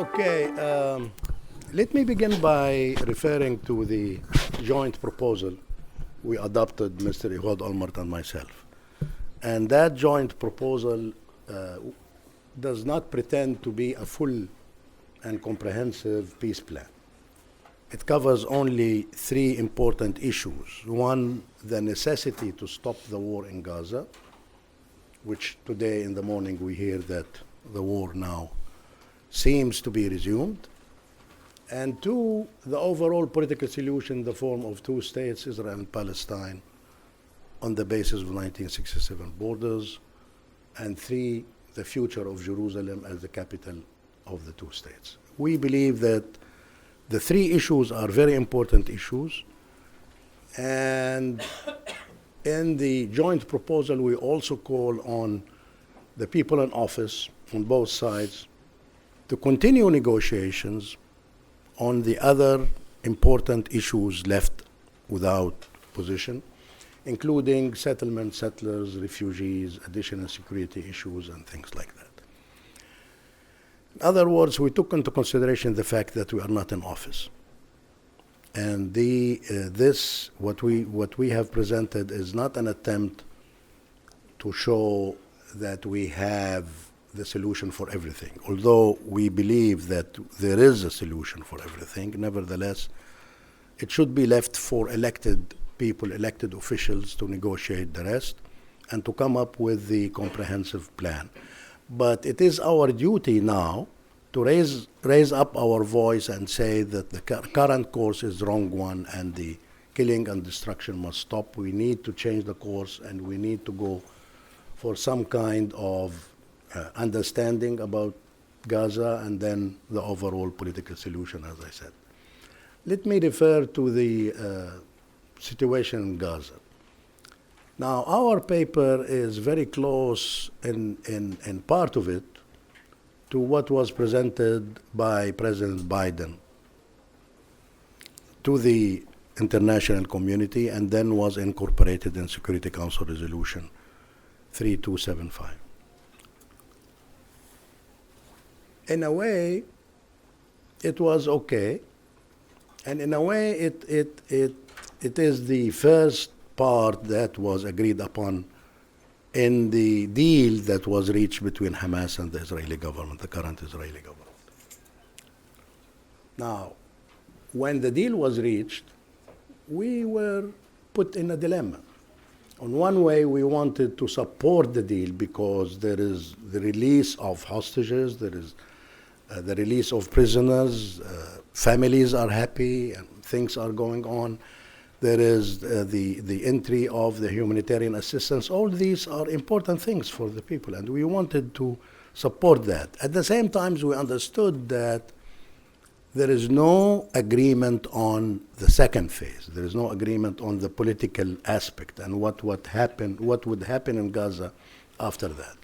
Okay, let me begin by referring to the joint proposal we adopted, Mr. Ehud Olmert and myself. And that joint proposal does not pretend to be a full and comprehensive peace plan. It covers only three important issues. One, the necessity to stop the war in Gaza, which today in the morning we hear that the war now seems to be resumed. And two, the overall political solution in the form of two states, Israel and Palestine, on the basis of 1967 borders. And three, the future of Jerusalem as the capital of the two states. We believe that the three issues are very important issues. And in the joint proposal, we also call on the people in office on both sides to continue negotiations on the other important issues left without position, including settlement, settlers, refugees, additional security issues, and things like that. In other words, we took into consideration the fact that we are not in office. And what we have presented is not an attempt to show that we have the solution for everything. Although we believe that there is a solution for everything, nevertheless, it should be left for elected people, elected officials to negotiate the rest and to come up with the comprehensive plan. But it is our duty now to raise up our voice and say that the current course is the wrong one and the killing and destruction must stop. We need to change the course and we need to go for some kind of understanding about Gaza and then the overall political solution, as I said. Let me refer to the situation in Gaza. Now, our paper is very close in part of it to what was presented by President Biden to the international community and then was incorporated in Security Council Resolution 3275. In a way, it was okay, and in a way, it is the first part that was agreed upon in the deal that was reached between Hamas and the Israeli government, the current Israeli government. Now, when the deal was reached, we were put in a dilemma. On one way, we wanted to support the deal because there is the release of hostages, there is the release of prisoners, families are happy, and things are going on. There is the entry of the humanitarian assistance. All these are important things for the people, and we wanted to support that. At the same time, we understood that there is no agreement on the second phase. There is no agreement on the political aspect and what would happen in Gaza after that.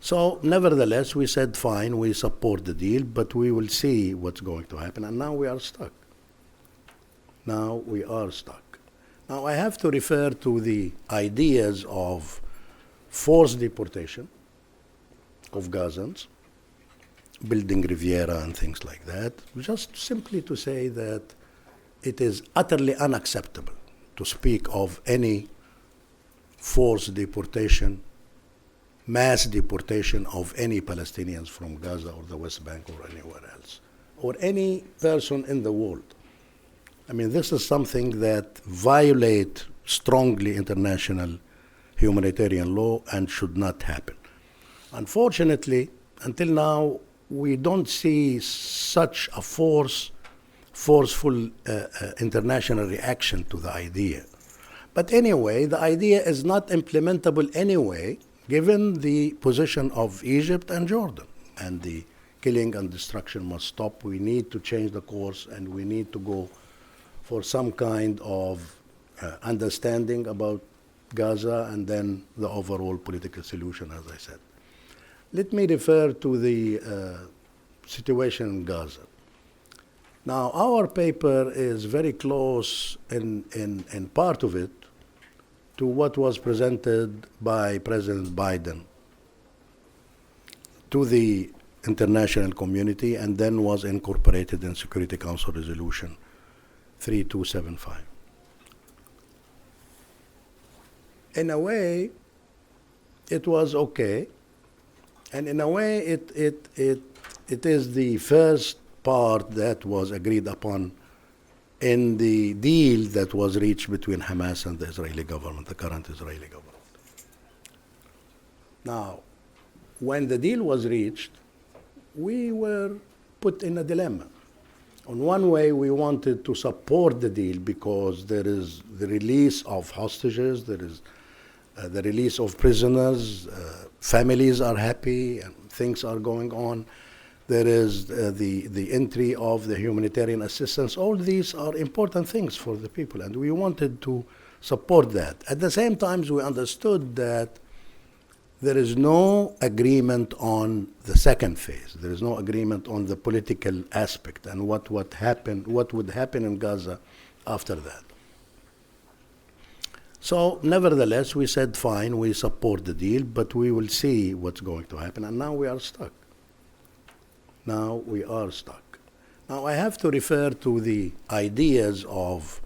So, nevertheless, we said, fine, we support the deal, but we will see what's going to happen. And now we are stuck. Now I have to refer to the ideas of forced deportation of Gazans, building Riviera and things like that, just simply to say that it is utterly unacceptable to speak of any forced deportation, mass deportation of any Palestinians from Gaza or the West Bank or anywhere else, or any person in the world. I mean, this is something that violates strongly international humanitarian law and should not happen. Unfortunately, until now, we don't see such a forceful international reaction to the idea. But anyway, the idea is not implementable anyway, given the position of Egypt and Jordan. And the killing and destruction must stop. We need to change the course, and we need to go for some kind of understanding about Gaza and then the overall political solution, as I said. Let me refer to the situation in Gaza. Now, our paper is very close in part of it to what was presented by President Biden to the international community and then was incorporated in Security Council Resolution 3275. In a way, it was okay, and in a way, it is the first part that was agreed upon in the deal that was reached between Hamas and the Israeli government, the current Israeli government. Now, when the deal was reached, we were put in a dilemma. On one way, we wanted to support the deal because there is the release of hostages, there is the release of prisoners, families are happy, and things are going on. There is the entry of the humanitarian assistance. All these are important things for the people, and we wanted to support that. At the same time, we understood that there is no agreement on the second phase. There is no agreement on the political aspect and what would happen in Gaza after that. So, nevertheless, we said, fine, we support the deal, but we will see what's going to happen. And now we are stuck. Now I have to refer to the ideas of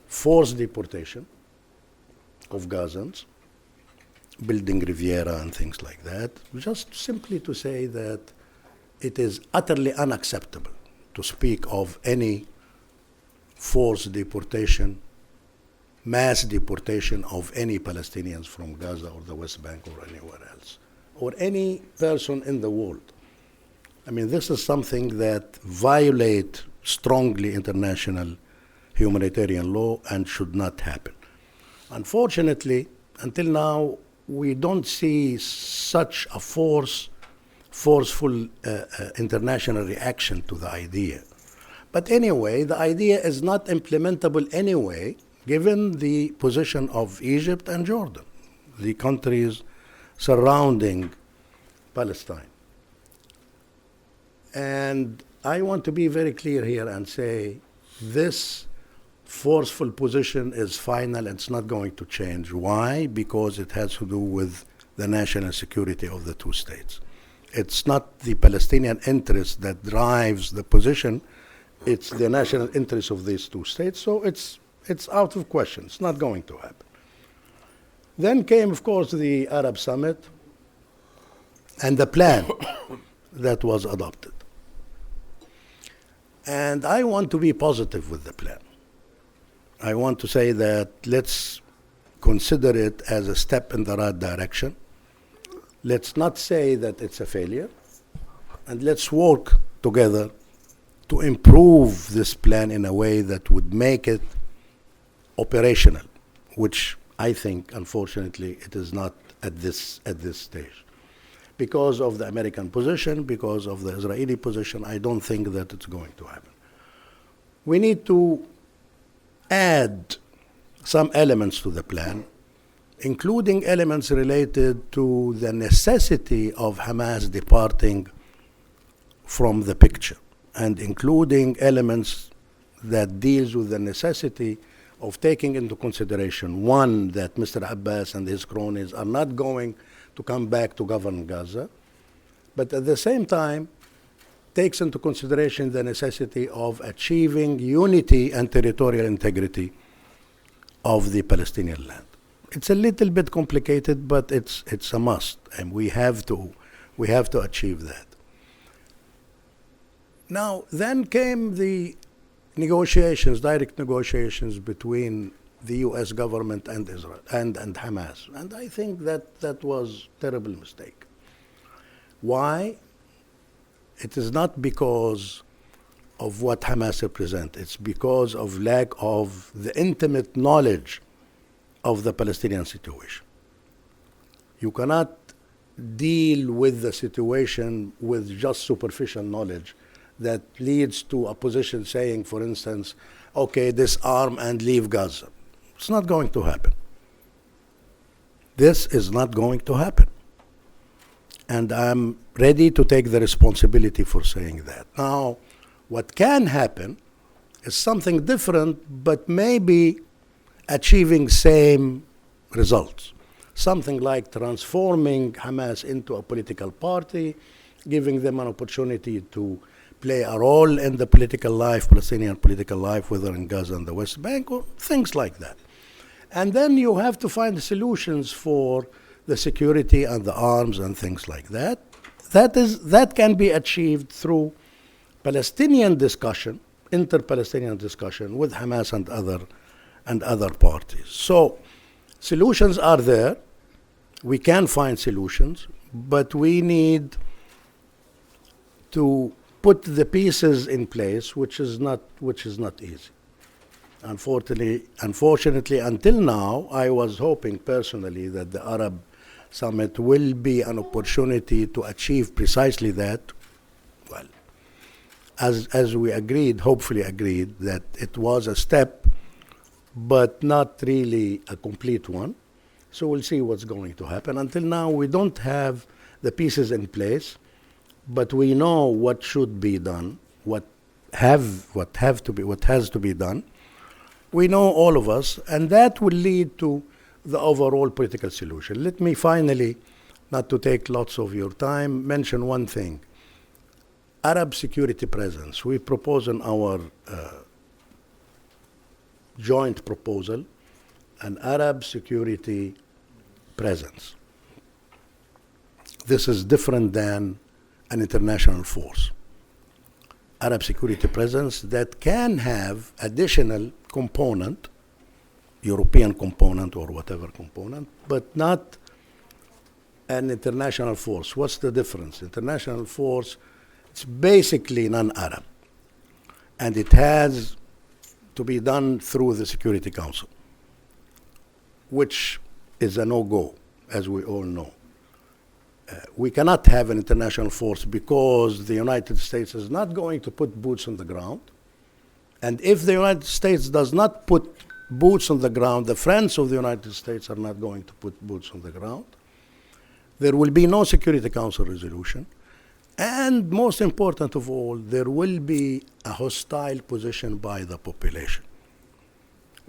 forced deportation of Gazans, building Riviera and things like that, just simply to say that it is utterly unacceptable to speak of any forced deportation, mass deportation of any Palestinians from Gaza or the West Bank or anywhere else, or any person in the world. I mean, this is something that violates strongly international humanitarian law and should not happen. Unfortunately, until now, we don't see such a forceful international reaction to the idea. But anyway, the idea is not implementable anyway, given the position of Egypt and Jordan, the countries surrounding Palestine. And I want to be very clear here and say this forceful position is final and it's not going to change. Why? Because it has to do with the national security of the two states. It's not the Palestinian interest that drives the position, it's the national interest of these two states, so it's out of question. It's not going to happen. Then came, of course, the Arab Summit and the plan that was adopted. And I want to be positive with the plan. I want to say that let's consider it as a step in the right direction. Let's not say that it's a failure. And let's work together to improve this plan in a way that would make it operational, which I think, unfortunately, it is not at this stage. Because of the American position, because of the Israeli position, I don't think that it's going to happen. We need to add some elements to the plan, including elements related to the necessity of Hamas departing from the picture, and including elements that deals with the necessity of taking into consideration, one, that Mr. Abbas and his cronies are not going to come back to govern Gaza, but at the same time takes into consideration the necessity of achieving unity and territorial integrity of the Palestinian land. It's a little bit complicated, but it's a must, and we have to achieve that. Now, then came the negotiations, direct negotiations between the U.S. government and Israel and Hamas. And I think that was a terrible mistake. Why? It is not because of what Hamas represents. It's because of lack of the intimate knowledge of the Palestinian situation. You cannot deal with the situation with just superficial knowledge that leads to a position saying, for instance, okay, disarm and leave Gaza. It's not going to happen. This is not going to happen. And I'm ready to take the responsibility for saying that. Now, what can happen is something different, but maybe achieving same results. Something like transforming Hamas into a political party giving them an opportunity to play a role in the political life, Palestinian political life, whether in Gaza and the West Bank, or things like that. And then you have to find solutions for the security and the arms and things like that. That can be achieved through Palestinian discussion, inter-Palestinian discussion with Hamas and other parties. So solutions are there. We can find solutions, but we need to put the pieces in place, which is not easy. Unfortunately, until now, I was hoping personally that the Arab Summit will be an opportunity to achieve precisely that. Well, as we agreed, hopefully agreed, that it was a step, but not really a complete one. So we'll see what's going to happen. Until now, we don't have the pieces in place, but we know what should be done, what has to be done. We know, all of us, and that will lead to the overall political solution. Let me finally, not to take lots of your time, mention one thing. Arab security presence. We propose in our joint proposal an Arab security presence. This is different than an international force. Arab security presence that can have additional component, European component or whatever component, but not an international force. What's the difference? International force, it's basically non-Arab, and it has to be done through the Security Council, which is a no-go, as we all know. We cannot have an international force because the United States is not going to put boots on the ground. And if the United States does not put boots on the ground, the friends of the United States are not going to put boots on the ground. There will be no Security Council resolution. And most important of all, there will be a hostile position by the population.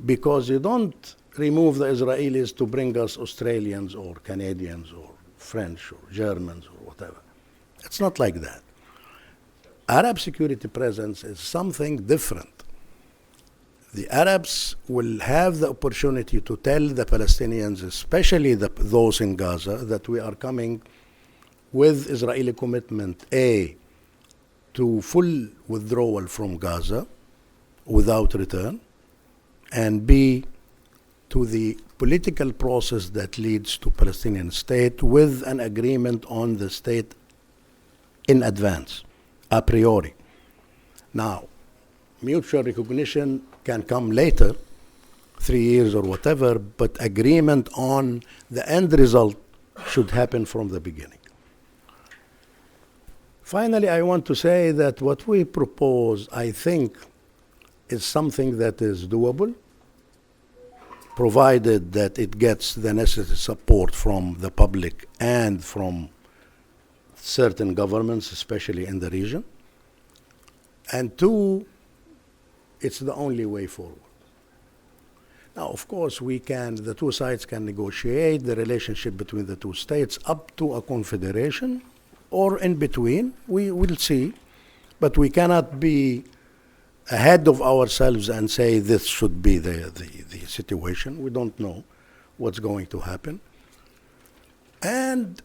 Because you don't remove the Israelis to bring us Australians or Canadians or French or Germans or whatever. It's not like that. Arab security presence is something different. The Arabs will have the opportunity to tell the Palestinians, especially those in Gaza, that we are coming with Israeli commitment, A, to full withdrawal from Gaza without return, and B, to the political process that leads to Palestinian state with an agreement on the state in advance, a priori. Now, mutual recognition can come later, 3 years or whatever, but agreement on the end result should happen from the beginning. Finally, I want to say that what we propose, I think, is something that is doable, provided that it gets the necessary support from the public and from certain governments, especially in the region. And two, it's the only way forward. Now, of course, the two sides can negotiate the relationship between the two states up to a confederation or in between. We will see, but we cannot be ahead of ourselves and say this should be the situation. We don't know what's going to happen. And,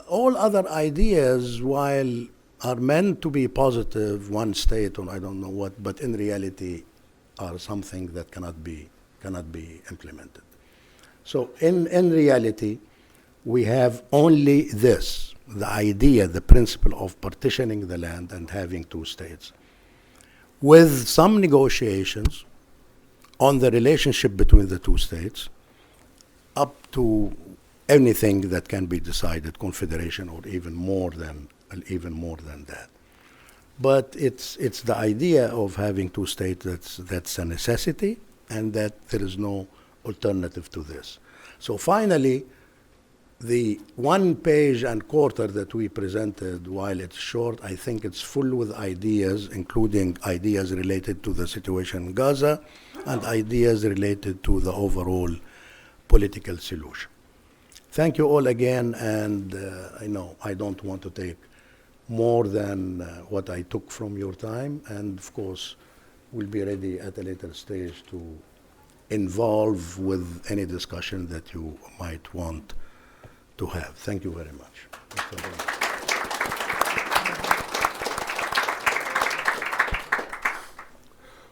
all other ideas, while are meant to be positive, one state or I don't know what, but in reality are something that cannot be implemented. So in reality, we have only this, the idea, the principle of partitioning the land and having two states, with some negotiations on the relationship between the two states, up to anything that can be decided, confederation or even more than that. But it's the idea of having two states that's a necessity, and that there is no alternative to this. So finally, the 1 page and quarter that we presented, while it's short, I think it's full with ideas, including ideas related to the situation in Gaza and ideas related to the overall political solution. Thank you all again, and I know I don't want to take more than what I took from your time, and of course, we'll be ready at a later stage to involve with any discussion that you might want to have. Thank you very much.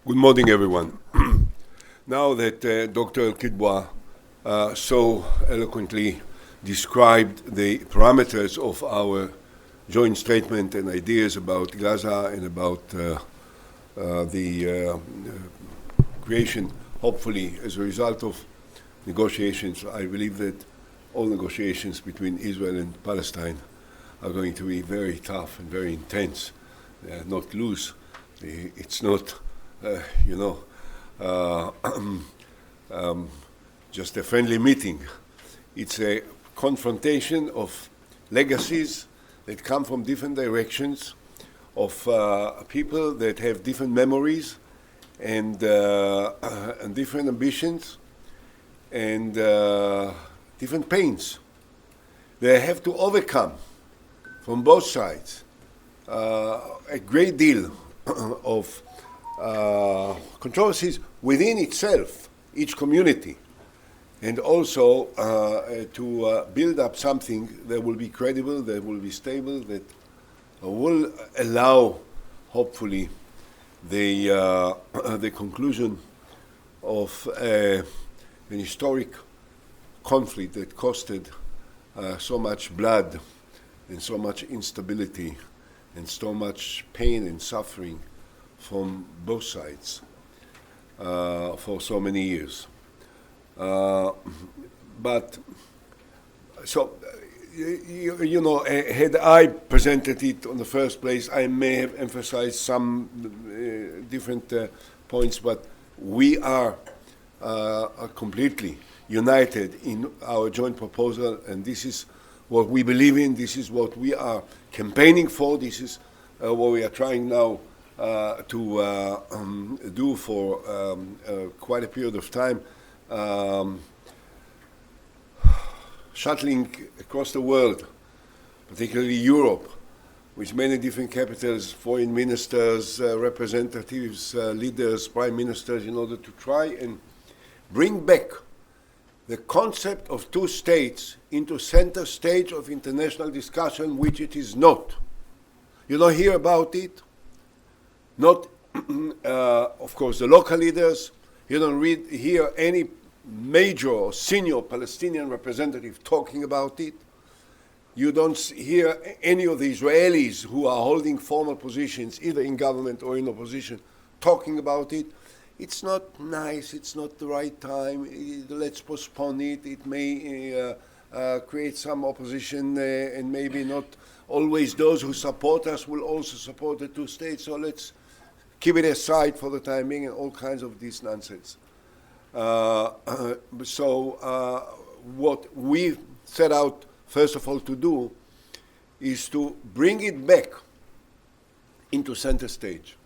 Good morning, everyone. Now that Dr. Alkidwa so eloquently described the parameters of our joint statement and ideas about Gaza and about the creation, hopefully, as a result of negotiations. I believe that all negotiations between Israel and Palestine are going to be very tough and very intense. They are not loose. It's not, just a friendly meeting. It's a confrontation of legacies that come from different directions, of people that have different memories and different ambitions and different pains. They have to overcome, from both sides, a great deal of controversies within itself, each community, and also to build up something that will be credible, that will be stable, that will allow, hopefully, the conclusion of an historic conflict that costed so much blood and so much instability and so much pain and suffering from both sides for so many years. But so, had I presented it on the first place, I may have emphasized some different points, but we are completely united in our joint proposal, and this is what we believe in, this is what we are campaigning for, this is what we are trying now to do for quite a period of time, shuttling across the world, particularly Europe, with many different capitals, foreign ministers, representatives, leaders, prime ministers, in order to try and bring back the concept of two states into center stage of international discussion, which it is not. You don't hear about it, not, of course, the local leaders. You don't hear any major or senior Palestinian representative talking about it. You don't hear any of the Israelis who are holding formal positions, either in government or in opposition, talking about it. It's not nice, it's not the right time, let's postpone it. It may create some opposition and maybe not always those who support us will also support the two states, so let's keep it aside for the time being, and all kinds of this nonsense. What we set out, first of all, to do is to bring it back into center stage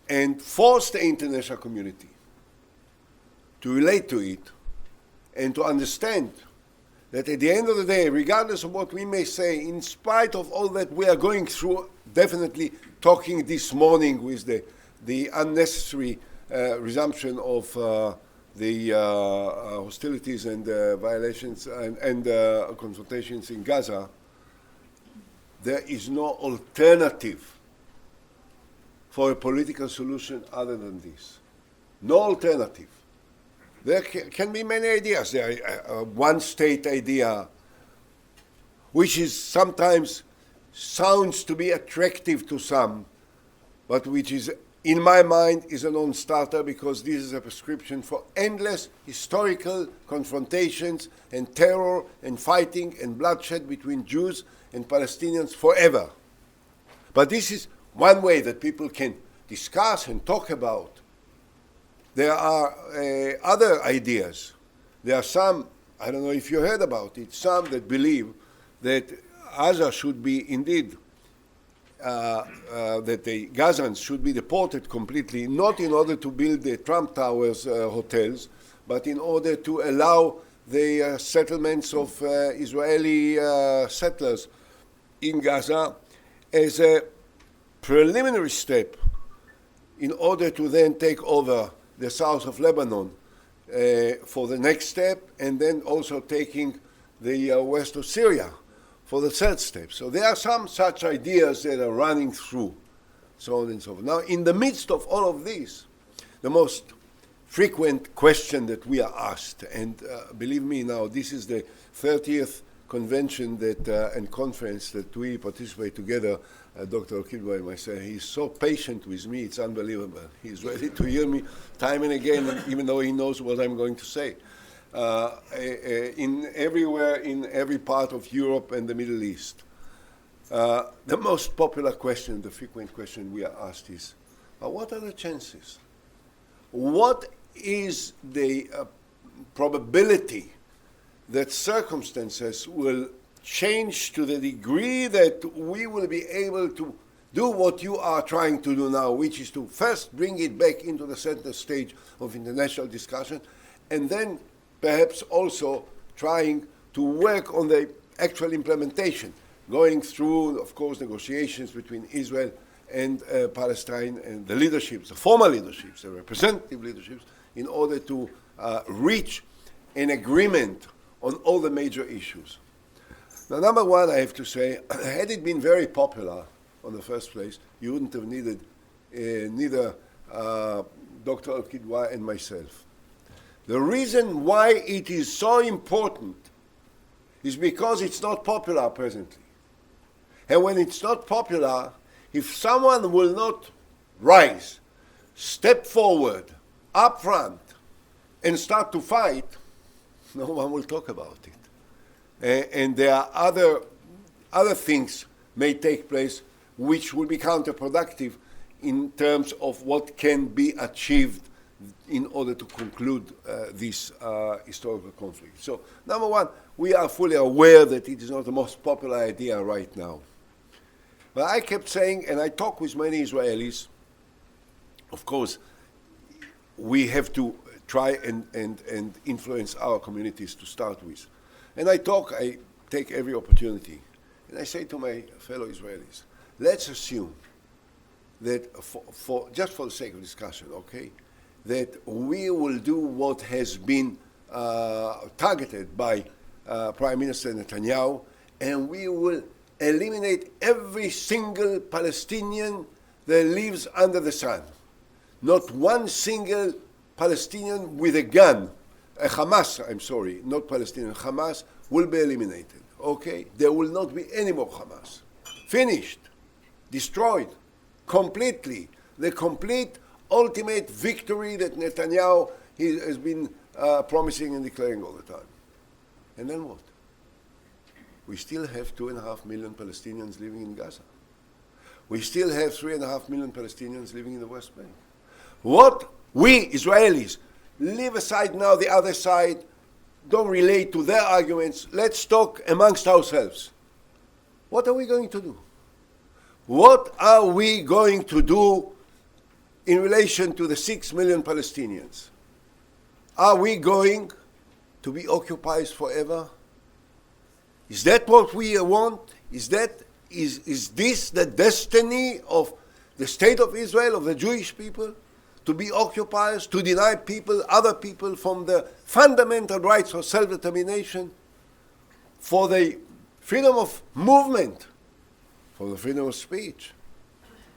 and force the international community to relate to it and to understand that at the end of the day, regardless of what we may say, in spite of all that we are going through, definitely talking this morning with the unnecessary resumption of the hostilities and violations and confrontations in Gaza, there is no alternative for a political solution other than this. No alternative. There can be many ideas. There are one-state idea, which is sometimes sounds to be attractive to some, but which is, in my mind, is a non-starter, because this is a prescription for endless historical confrontations and terror and fighting and bloodshed between Jews and Palestinians forever. But this is one way that people can discuss and talk about. There are other ideas. There are some, I don't know if you heard about it, some that believe that Gaza should be indeed, that the Gazans should be deported completely, not in order to build the Trump Towers hotels, but in order to allow the settlements of Israeli settlers in Gaza as a preliminary step in order to then take over the south of Lebanon for the next step, and then also taking the west of Syria for the third step. So there are some such ideas that are running through, so on and so forth. Now, in the midst of all of this, the most frequent question that we are asked, and believe me now, this is the 30th convention that and conference that we participate together, Dr. Alkidwa and myself. He's so patient with me, it's unbelievable. He's ready to hear me time and again, even though he knows what I'm going to say. Everywhere, in every part of Europe and the Middle East. The most popular question, the frequent question we are asked is, what are the chances? What is the probability that circumstances will change to the degree that we will be able to do what you are trying to do now, which is to first bring it back into the center stage of international discussion, and then perhaps also trying to work on the actual implementation, going through, of course, negotiations between Israel and Palestine and the leaderships, the former leaderships, the representative leaderships, in order to reach an agreement on all the major issues. Now, number one, I have to say, had it been very popular on the first place, you wouldn't have needed neither Dr. Alkidwa and myself. The reason why it is so important is because it's not popular presently. And when it's not popular, if someone will not rise, step forward, up front, and start to fight, no one will talk about it. And there are other things may take place which will be counterproductive in terms of what can be achieved in order to conclude this historical conflict. So, number one, we are fully aware that it is not the most popular idea right now. But I kept saying, and I talk with many Israelis, of course, we have to try and influence our communities to start with. And I take every opportunity, and I say to my fellow Israelis, let's assume that just for the sake of discussion, okay, that we will do what has been targeted by Prime Minister Netanyahu, and we will eliminate every single Palestinian that lives under the sun. Not one single Palestinian with a gun, Hamas, not Palestinian, Hamas will be eliminated, okay? There will not be any more Hamas. Finished, destroyed, completely. The complete ultimate victory that Netanyahu has been promising and declaring all the time. And then what? We still have 2.5 million Palestinians living in Gaza. We still have 3.5 million Palestinians living in the West Bank. What we Israelis, leave aside now the other side, don't relate to their arguments, let's talk amongst ourselves. What are we going to do? What are we going to do in relation to the 6 million Palestinians? Are we going to be occupied forever? Is that what we want? Is this the destiny of the state of Israel, of the Jewish people? To be occupiers, to deny people, other people, from the fundamental rights of self-determination, for the freedom of movement, for the freedom of speech,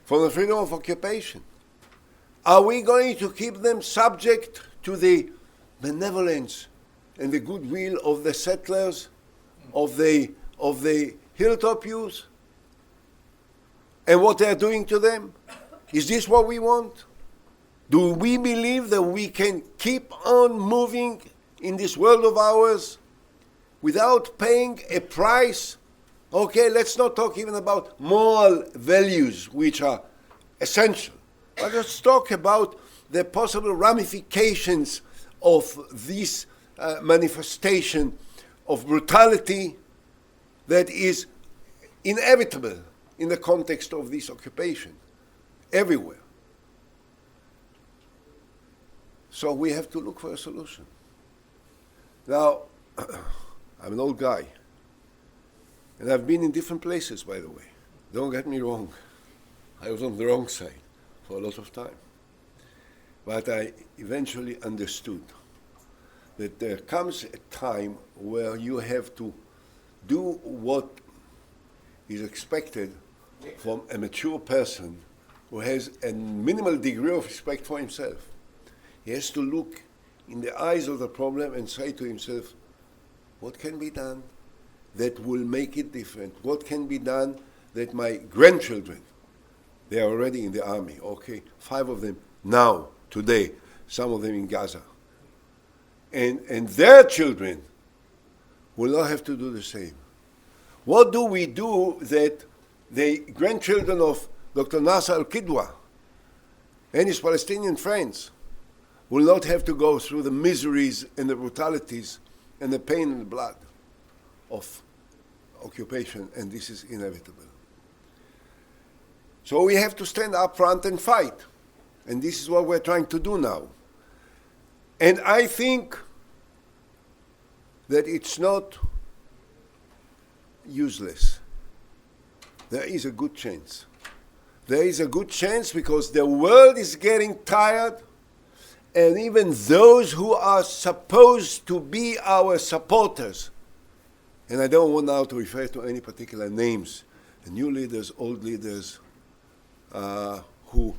for the freedom of occupation? Are we going to keep them subject to the benevolence and the goodwill of the settlers, of the hilltop youth, and what they are doing to them? Is this what we want? Do we believe that we can keep on moving in this world of ours without paying a price? Okay, let's not talk even about moral values, which are essential. But let's talk about the possible ramifications of this manifestation of brutality that is inevitable in the context of this occupation everywhere. So we have to look for a solution. Now, I'm an old guy. And I've been in different places, by the way. Don't get me wrong. I was on the wrong side for a lot of time. But I eventually understood that there comes a time where you have to do what is expected from a mature person who has a minimal degree of respect for himself. He has to look in the eyes of the problem and say to himself, what can be done that will make it different? What can be done that my grandchildren, they are already in the army, okay, 5 of them now, today, some of them in Gaza, and their children will not have to do the same. What do we do that the grandchildren of Dr. Nasser Alkidwa and his Palestinian friends will not have to go through the miseries and the brutalities and the pain and the blood of occupation, and this is inevitable. So we have to stand up front and fight, and this is what we're trying to do now. And I think that it's not useless. There is a good chance. There is a good chance because the world is getting tired, and even those who are supposed to be our supporters, and I don't want now to refer to any particular names, the new leaders, old leaders, who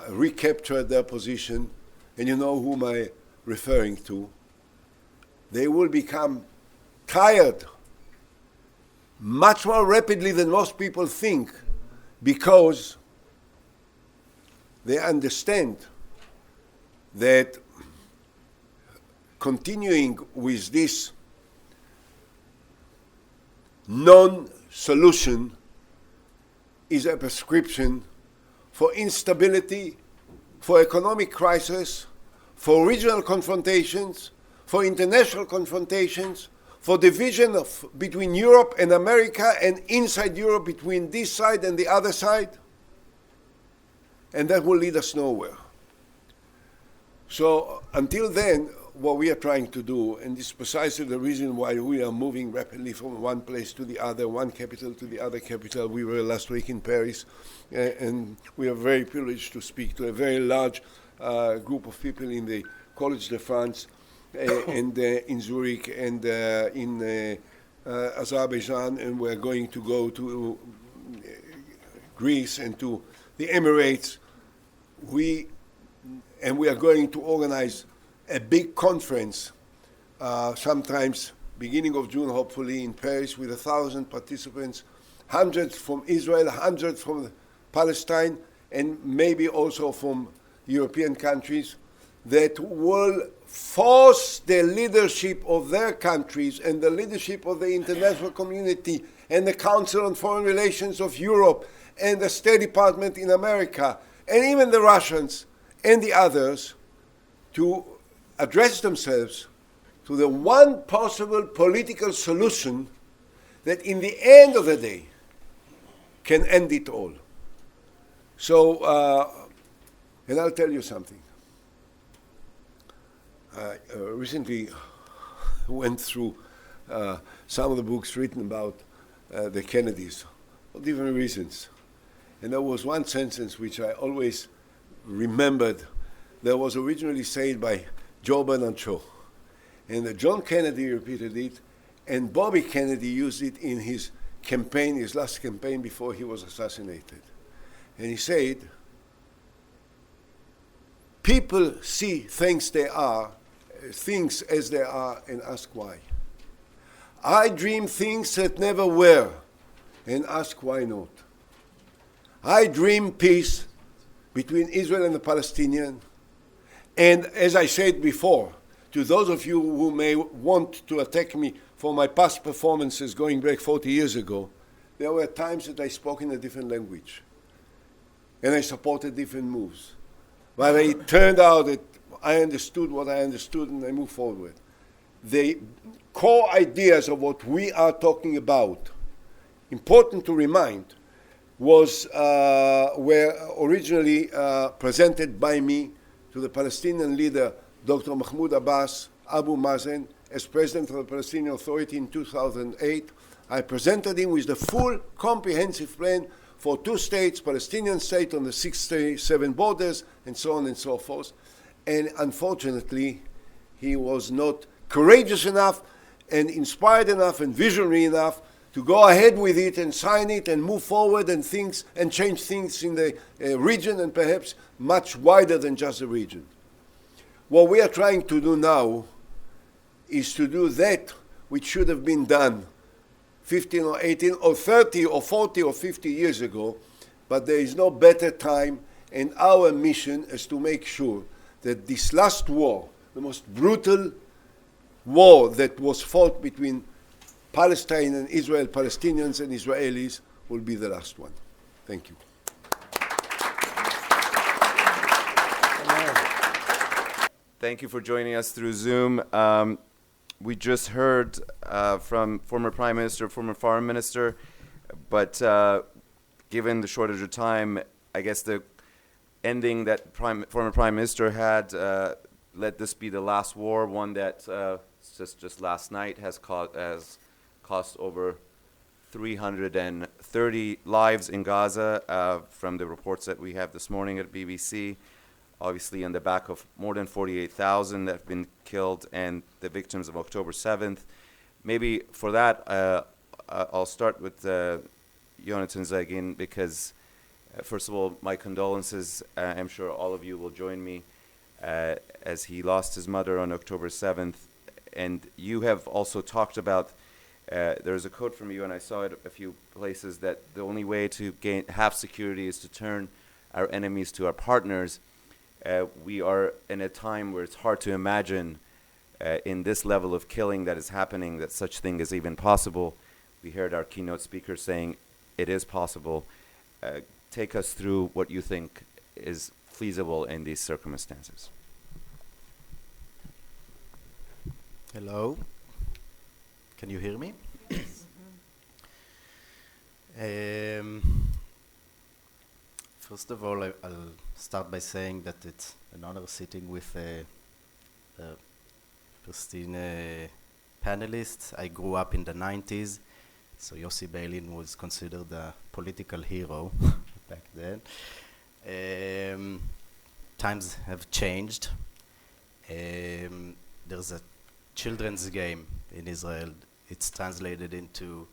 recaptured their position, and you know whom I'm referring to, they will become tired much more rapidly than most people think, because they understand that continuing with this non-solution is a prescription for instability, for economic crisis, for regional confrontations, for international confrontations, for division between Europe and America, and inside Europe between this side and the other side. And that will lead us nowhere. So until then, what we are trying to do, and this is precisely the reason why we are moving rapidly from one place to the other, one capital to the other capital. We were last week in Paris, and we are very privileged to speak to a very large group of people in the College de France, and in Zurich, and in Azerbaijan, and we're going to go to Greece and to the Emirates. We are going to organize a big conference, sometimes beginning of June, hopefully, in Paris, with 1,000 participants, 100 from Israel, 100 from Palestine, and maybe also from European countries, that will force the leadership of their countries and the leadership of the international community and the Council on Foreign Relations of Europe and the State Department in America and even the Russians and the others to address themselves to the one possible political solution that in the end of the day can end it all. So, and I'll tell you something. I recently went through some of the books written about the Kennedys for different reasons. And there was one sentence which I always remembered that was originally said by Joe Bernard Shaw. And John Kennedy repeated it, and Bobby Kennedy used it in his campaign, his last campaign before he was assassinated. And he said, people see things as they are and ask why. I dream things that never were and ask why not. I dream peace between Israel and the Palestinian. And as I said before, to those of you who may want to attack me for my past performances going back 40 years ago, there were times that I spoke in a different language and I supported different moves. But it turned out that I understood what I understood and I moved forward. The core ideas of what we are talking about, important to remind, were originally presented by me to the Palestinian leader, Dr. Mahmoud Abbas, Abu Mazen, as president of the Palestinian Authority in 2008, I presented him with the full comprehensive plan for 2 states, Palestinian state on the 67 borders, and so on and so forth. And unfortunately, he was not courageous enough and inspired enough and visionary enough to go ahead with it and sign it and move forward and change things in the region, and perhaps much wider than just the region. What we are trying to do now is to do that which should have been done 15 or 18 or 30 or 40 or 50 years ago, but there is no better time, and our mission is to make sure that this last war, the most brutal war that was fought between Palestine and Israel, Palestinians and Israelis, will be the last one. Thank you. Thank you for joining us through Zoom. We just heard from former Prime Minister, former Foreign Minister, but given the shortage of time, I guess the ending that former Prime Minister had, let this be the last war, one that just last night has cost over 330 lives in Gaza from the reports that we have this morning at BBC. Obviously on the back of more than 48,000 that have been killed and the victims of October 7th. Maybe for that, I'll start with Yonatan Zagin, because first of all, my condolences. I'm sure all of you will join me as he lost his mother on October 7th. And you have also talked about, there's a quote from you, and I saw it a few places, that the only way to have security is to turn our enemies to our partners. We are in a time where it's hard to imagine in this level of killing that is happening that such thing is even possible. We heard our keynote speaker saying it is possible. Take us through what you think is feasible in these circumstances. Hello, can you hear me? First of all, I'll start by saying that it's an honor sitting with Palestinian panelists. I grew up in the 90s, so Yossi Beilin was considered a political hero back then. Times have changed. There's a children's game in Israel. It's translated into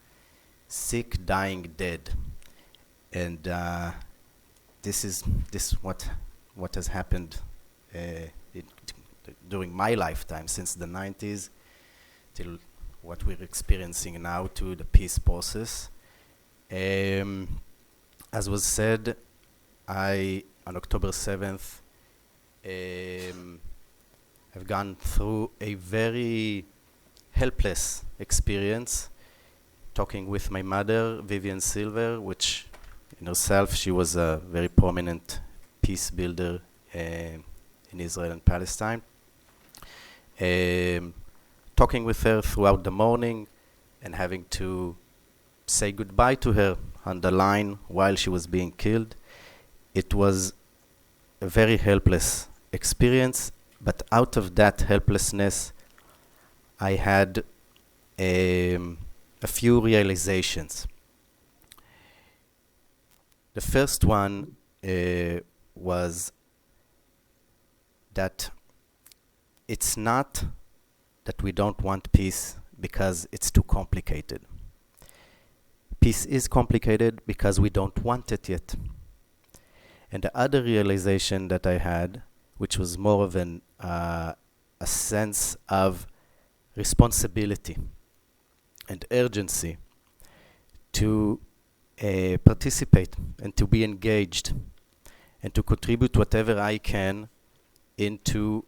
sick, dying, dead. And this is what has happened during my lifetime, since the 90s till what we're experiencing now, to the peace process. As was said, I, on October 7th, have gone through a very helpless experience, talking with my mother, Vivian Silver, which in herself, she was a very prominent peace builder in Israel and Palestine. Talking with her throughout the morning and having to say goodbye to her on the line while she was being killed. It was a very helpless experience, but out of that helplessness, I had a few realizations. The first one was that it's not that we don't want peace because it's too complicated. Peace is complicated because we don't want it yet. And the other realization that I had, which was more of a sense of responsibility and urgency to participate and to be engaged and to contribute whatever I can into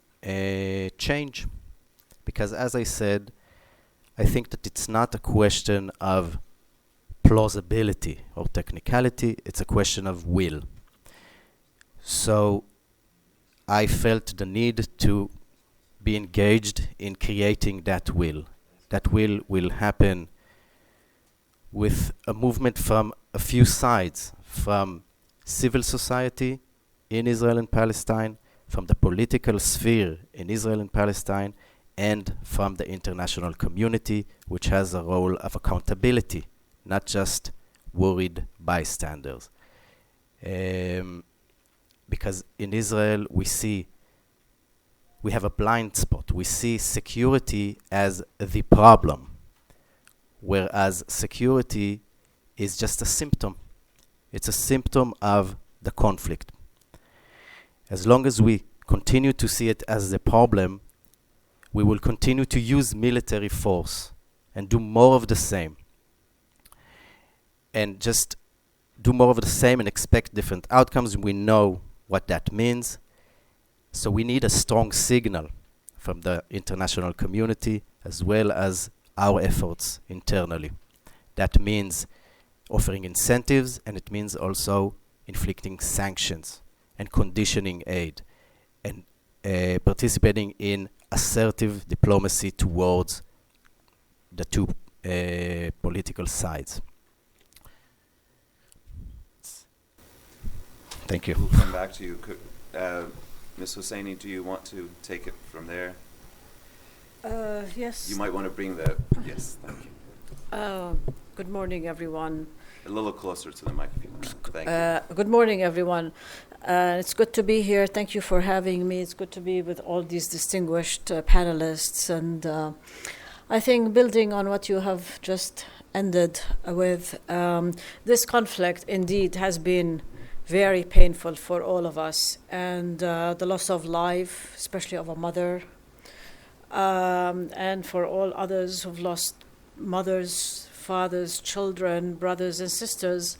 change. Because as I said, I think that it's not a question of plausibility or technicality, it's a question of will. So I felt the need to be engaged in creating that will. That will happen with a movement from a few sides, from civil society in Israel and Palestine, from the political sphere in Israel and Palestine, and from the international community, which has a role of accountability, not just worried bystanders. Because in Israel, we have a blind spot. We see security as the problem, whereas security is just a symptom. It's a symptom of the conflict. As long as we continue to see it as the problem, we will continue to use military force and do more of the same. And just do more of the same and expect different outcomes. We know what that means. So we need a strong signal from the international community as well as our efforts internally. That means offering incentives, and it means also inflicting sanctions and conditioning aid and participating in assertive diplomacy towards the two political sides. Thank you. We'll come back to you. Ms. Hosseini, do you want to take it from there? Yes. You might want to bring the... Yes, thank you. Good morning, everyone. A little closer to the mic, if you want. Thank you. Good morning, everyone. It's good to be here. Thank you for having me. It's good to be with all these distinguished panelists. And I think building on what you have just ended with, this conflict indeed has been very painful for all of us. And the loss of life, especially of a mother, and for all others who've lost mothers, fathers, children, brothers and sisters,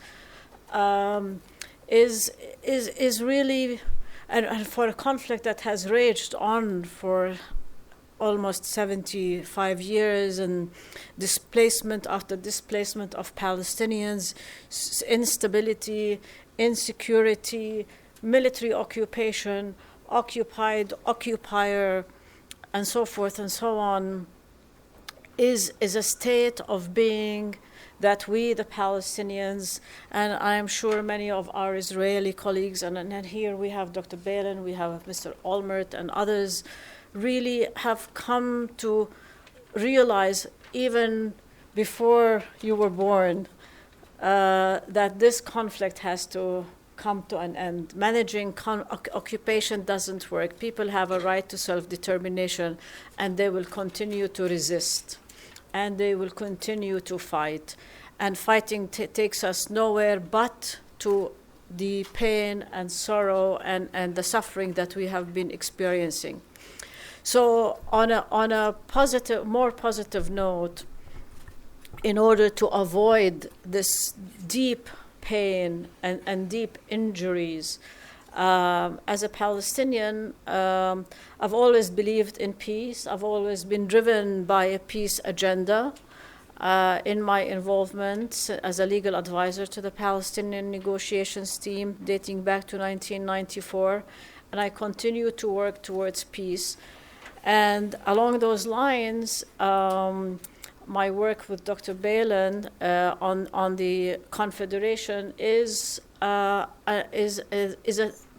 is really, and for a conflict that has raged on for almost 75 years, and displacement after displacement of Palestinians, instability, insecurity, military occupation, occupier, and so forth and so on, is a state of being that we, the Palestinians, and I am sure many of our Israeli colleagues, and here we have Dr. Beilin, we have Mr. Olmert and others, really have come to realize, even before you were born, that this conflict has to come to an end. Managing occupation doesn't work. People have a right to self-determination, and they will continue to resist, and they will continue to fight. And fighting takes us nowhere but to the pain and sorrow and the suffering that we have been experiencing. So on a positive, more positive note, in order to avoid this deep pain and deep injuries, as a Palestinian, I've always believed in peace. I've always been driven by a peace agenda in my involvement as a legal advisor to the Palestinian negotiations team dating back to 1994, and I continue to work towards peace. And along those lines, my work with Dr. Beilin on the Confederation is a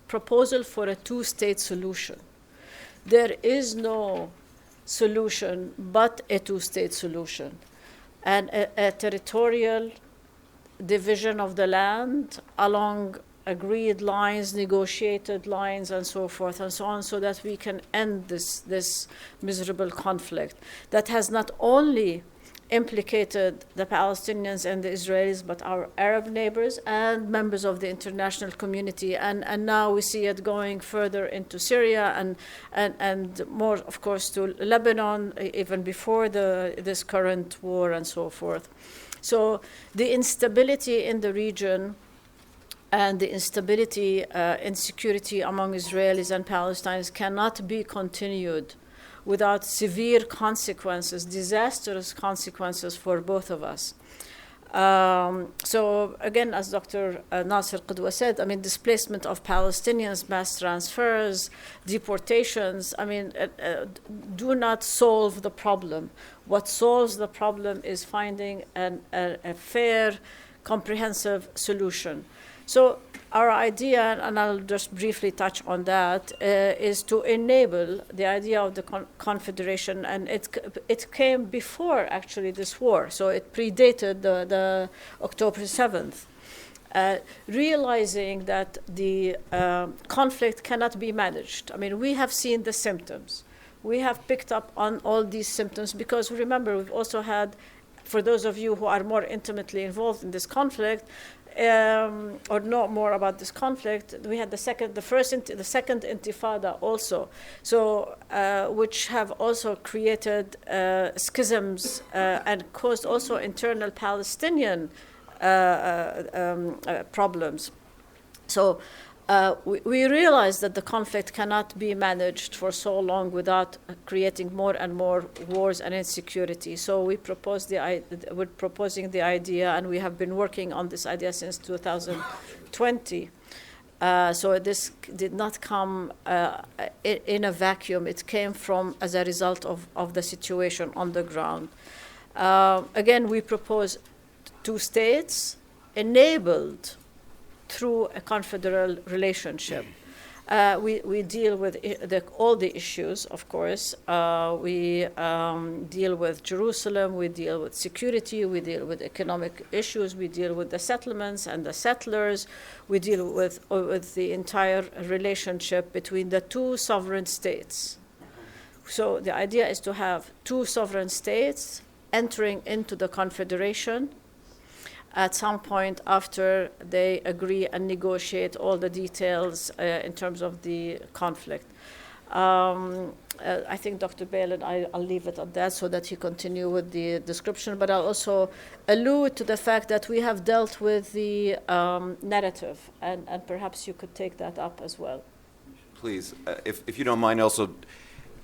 proposal for a two-state solution. There is no solution but a two-state solution, and a territorial division of the land along agreed lines, negotiated lines, and so forth and so on, so that we can end this miserable conflict that has not only implicated the Palestinians and the Israelis, but our Arab neighbors and members of the international community. And now we see it going further into Syria and more, of course, to Lebanon, even before this current war and so forth. So the instability in the region and the instability, insecurity among Israelis and Palestinians cannot be continued without severe consequences, disastrous consequences for both of us. So again, as Dr. Nasser Alkidwa said, I mean, displacement of Palestinians, mass transfers, deportations, I mean, do not solve the problem. What solves the problem is finding a fair, comprehensive solution. So our idea, and I'll just briefly touch on that, is to enable the idea of the confederation, and it came before actually this war, so it predated the October 7th. Realizing that the conflict cannot be managed. I mean, we have seen the symptoms. We have picked up on all these symptoms because remember, we've also had, for those of you who are more intimately involved in this conflict, or know more about this conflict, we had the second intifada also, so which have also created schisms and caused also internal Palestinian problems. So we realized that the conflict cannot be managed for so long without creating more and more wars and insecurity. So we're proposing the idea, and we have been working on this idea since 2020. So this did not come in a vacuum. It came from as a result of the situation on the ground. Again, we propose 2 states enabled through a confederal relationship. We deal with all the issues, of course. We deal with Jerusalem, we deal with security, we deal with economic issues, we deal with the settlements and the settlers, we deal with the entire relationship between the 2 sovereign states. So the idea is to have 2 sovereign states entering into the confederation at some point after they agree and negotiate all the details in terms of the conflict. I think Dr. Beilin, I'll leave it at that so that you continue with the description, but I'll also allude to the fact that we have dealt with the narrative, and perhaps you could take that up as well. Please, if you don't mind also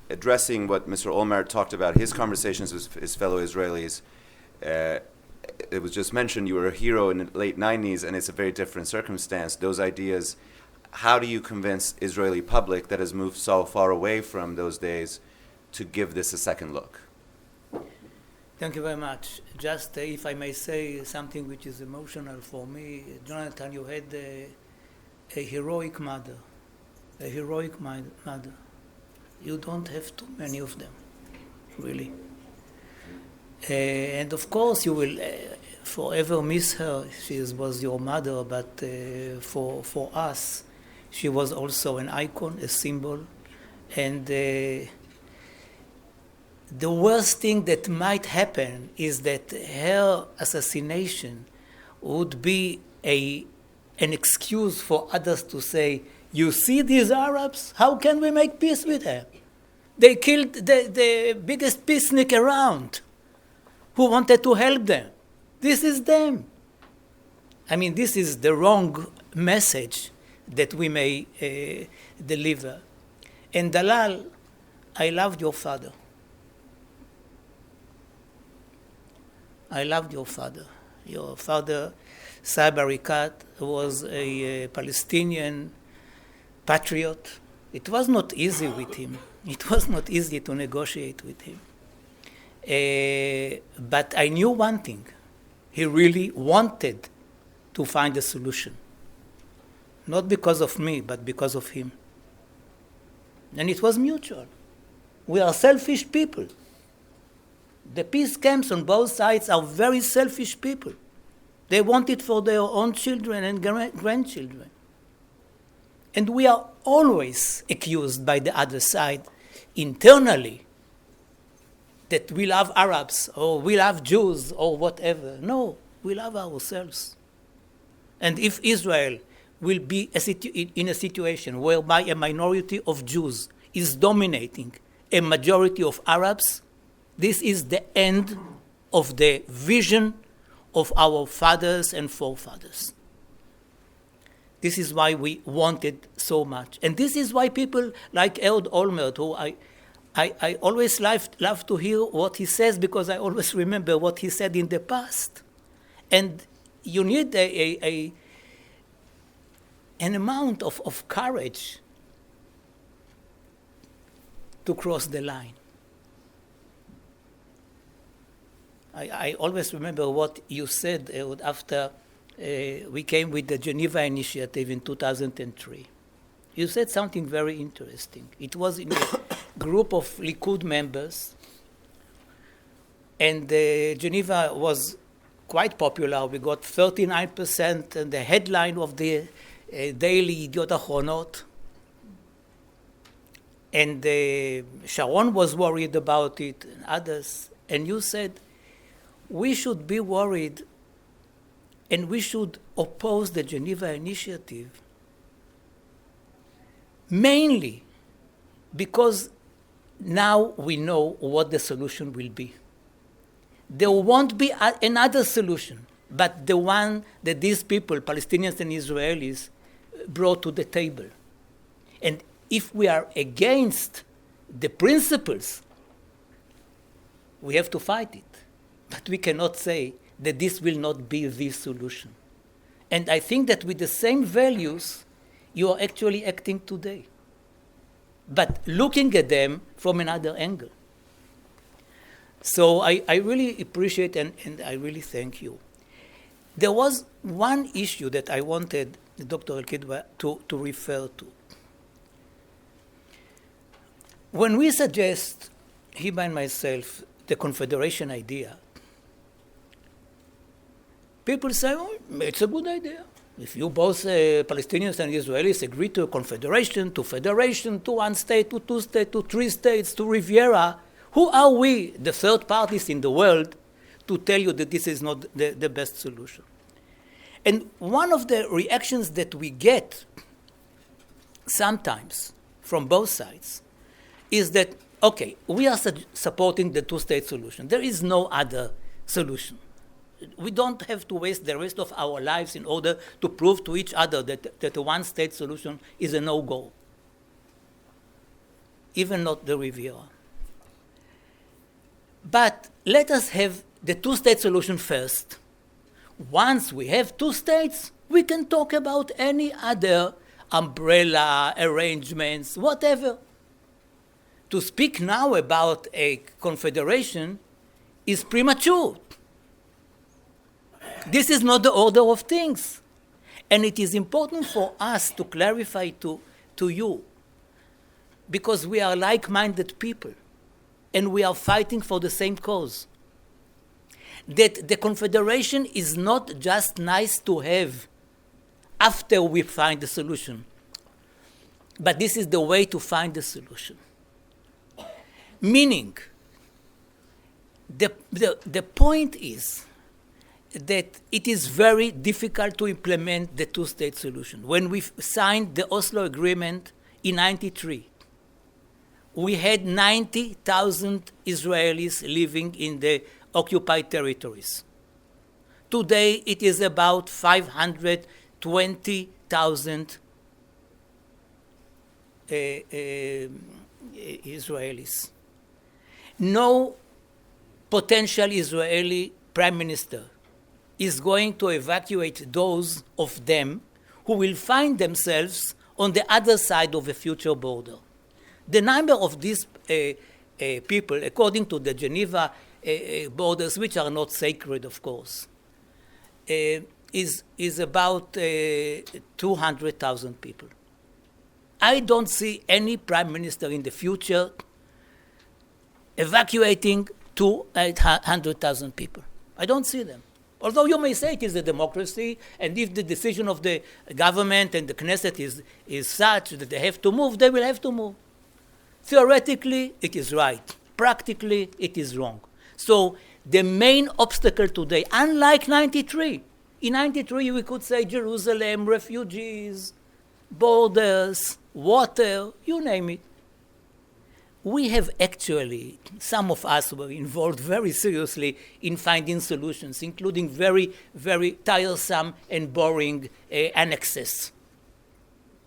addressing what Mr. Olmert talked about, his conversations with his fellow Israelis. It was just mentioned you were a hero in the late 90s, and it's a very different circumstance. Those ideas, how do you convince Israeli public that has moved so far away from those days to give this a second look? Thank you very much. Just if I may say something which is emotional for me, Jonathan, you had a heroic mother, a heroic mother. You don't have too many of them, really. And of course you will forever miss her. She was your mother, but for us, she was also an icon, a symbol. And the worst thing that might happen is that her assassination would be an excuse for others to say, you see these Arabs? How can we make peace with them? They killed the biggest peacenik around, who wanted to help them. This is them. I mean, this is the wrong message that we may deliver. And Dalal, I loved your father. I loved your father. Your father, Saeb Arikat, was a Palestinian patriot. It was not easy with him. It was not easy to negotiate with him. But I knew one thing. He really wanted to find a solution. Not because of me, but because of him. And it was mutual. We are selfish people. The peace camps on both sides are very selfish people. They want it for their own children and grandchildren. And we are always accused by the other side internally that we love Arabs or we love Jews or whatever. No, we love ourselves. And if Israel will be in a situation whereby a minority of Jews is dominating a majority of Arabs, this is the end of the vision of our fathers and forefathers. This is why we wanted so much. And this is why people like Ehud Olmert, who I always love to hear what he says, because I always remember what he said in the past. And you need an amount of courage to cross the line. I always remember what you said, Ehud, after we came with the Geneva Initiative in 2003. You said something very interesting. It was in a group of Likud members, and Geneva was quite popular. We got 39%, and the headline of the daily Yediot Ahronot. And Sharon was worried about it, and others. And you said, we should be worried, and we should oppose the Geneva Initiative, mainly because now we know what the solution will be. There won't be another solution, but the one that these people, Palestinians and Israelis, brought to the table. And if we are against the principles, we have to fight it. But we cannot say that this will not be the solution. And I think that with the same values, you are actually acting today, but looking at them from another angle. So I really appreciate and I really thank you. There was one issue that I wanted Dr. Alkidwa to refer to. When we suggest, Hiba and myself, the confederation idea, people say, oh, it's a good idea. If you both Palestinians and Israelis agree to a confederation, to federation, to one state, to two states, to three states, to Riviera, who are we, the third parties in the world, to tell you that this is not the best solution? And one of the reactions that we get sometimes from both sides is that, okay, we are supporting the two-state solution. There is no other solution. We don't have to waste the rest of our lives in order to prove to each other that a one-state solution is a no-go. Even not the Riviera. But let us have the two-state solution first. Once we have two states, we can talk about any other umbrella arrangements, whatever. To speak now about a confederation is premature. This is not the order of things. And it is important for us to clarify to you, because we are like-minded people, and we are fighting for the same cause. That the confederation is not just nice to have after we find the solution, but this is the way to find the solution. Meaning, the point is that it is very difficult to implement the two-state solution. When we signed the Oslo Agreement in 1993, we had 90,000 Israelis living in the occupied territories. Today, it is about 520,000 Israelis. No potential Israeli prime minister is going to evacuate those of them who will find themselves on the other side of a future border. The number of these people, according to the Geneva borders, which are not sacred, of course, is about 200,000 people. I don't see any prime minister in the future evacuating 200,000 people. I don't see them. Although you may say it is a democracy, and if the decision of the government and the Knesset is such that they have to move, they will have to move. Theoretically, it is right. Practically, it is wrong. So the main obstacle today, unlike 93, in 93 we could say Jerusalem, refugees, borders, water, you name it. We have actually, some of us were involved very seriously in finding solutions, including very, very tiresome and boring annexes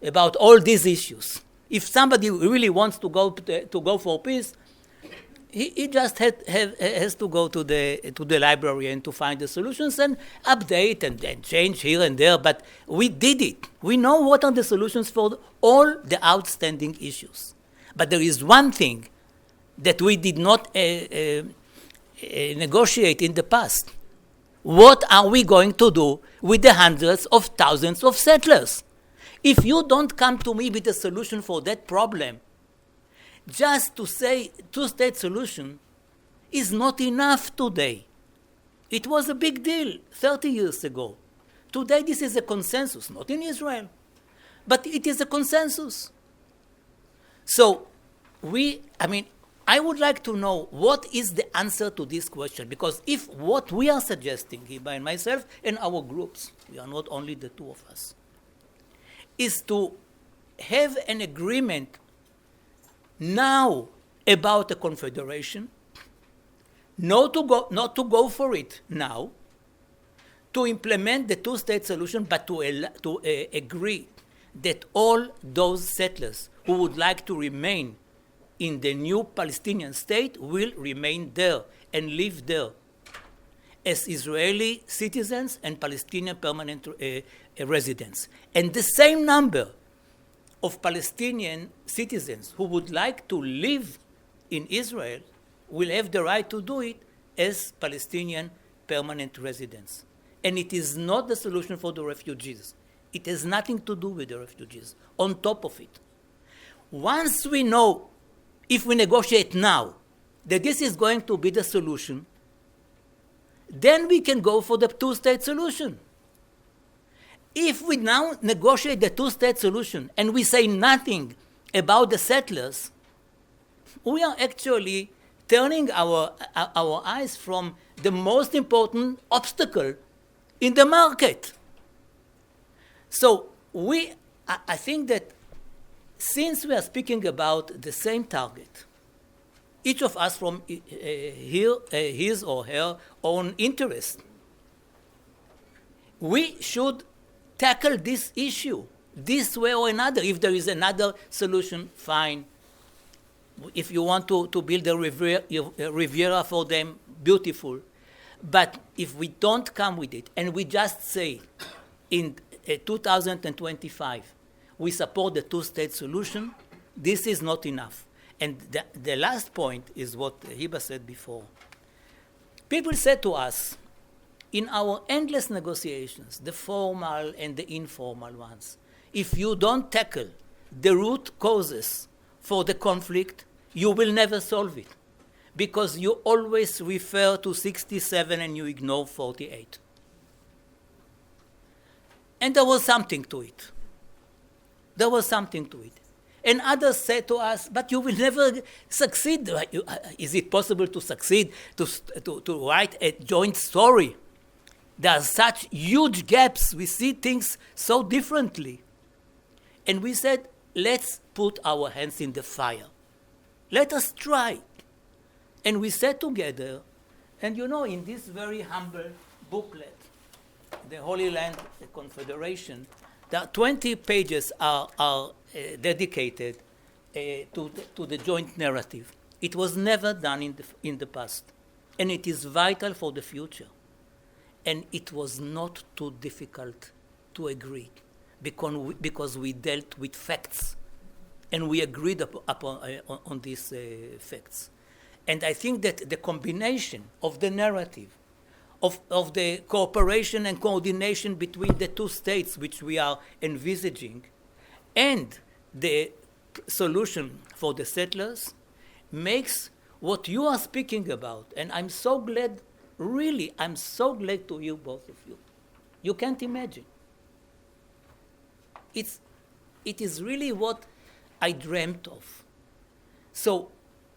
about all these issues. If somebody really wants to go for peace, he just has to go to the library and to find the solutions and update and change here and there. But we did it. We know what are the solutions for all the outstanding issues. But there is one thing that we did not negotiate in the past. what are we going to do with the hundreds of thousands of settlers? If you don't come to me with a solution for that problem, just to say two-state solution is not enough today. It was a big deal 30 years ago. Today this is a consensus, not in Israel, but it is a consensus. So I would like to know what is the answer to this question, because if what we are suggesting, Hiba and myself and our groups, we are not only the two of us, is to have an agreement now about a confederation, not to go for it now, to implement the two-state solution, but to agree that all those settlers who would like to remain in the new Palestinian state will remain there and live there as Israeli citizens and Palestinian permanent residents. And the same number of Palestinian citizens who would like to live in Israel will have the right to do it as Palestinian permanent residents. And it is not the solution for the refugees. It has nothing to do with the refugees. On top of it, once we know, if we negotiate now, that this is going to be the solution, then we can go for the two-state solution. If we now negotiate the two-state solution and we say nothing about the settlers, we are actually turning our eyes from the most important obstacle in the market. So I think that since we are speaking about the same target, each of us from his or her own interest, we should tackle this issue this way or another. If there is another solution, fine. If you want to build a Riviera for them, beautiful. But if we don't come with it and we just say in 2025 we support the two-state solution, this is not enough. And the last point is what Hiba said before. People said to us, in our endless negotiations, the formal and the informal ones, if you don't tackle the root causes for the conflict, you will never solve it, because you always refer to 67 and you ignore 48. And there was something to it. There was something to it. And others said to us, but you will never succeed. Is it possible to succeed, to write a joint story? There are such huge gaps. We see things so differently. And we said, let's put our hands in the fire. Let us try. And we sat together, and in this very humble booklet, the Holy Land Confederation, there are 20 pages are dedicated to the joint narrative. It was never done in the past, and it is vital for the future. And it was not too difficult to agree, because we dealt with facts, and we agreed on these facts. And I think that the combination of the narrative, of the cooperation and coordination between the two states which we are envisaging, and the solution for the settlers, makes what you are speaking about. And I'm so glad, really, I'm so glad to hear both of you. You can't imagine. It is really what I dreamt of. So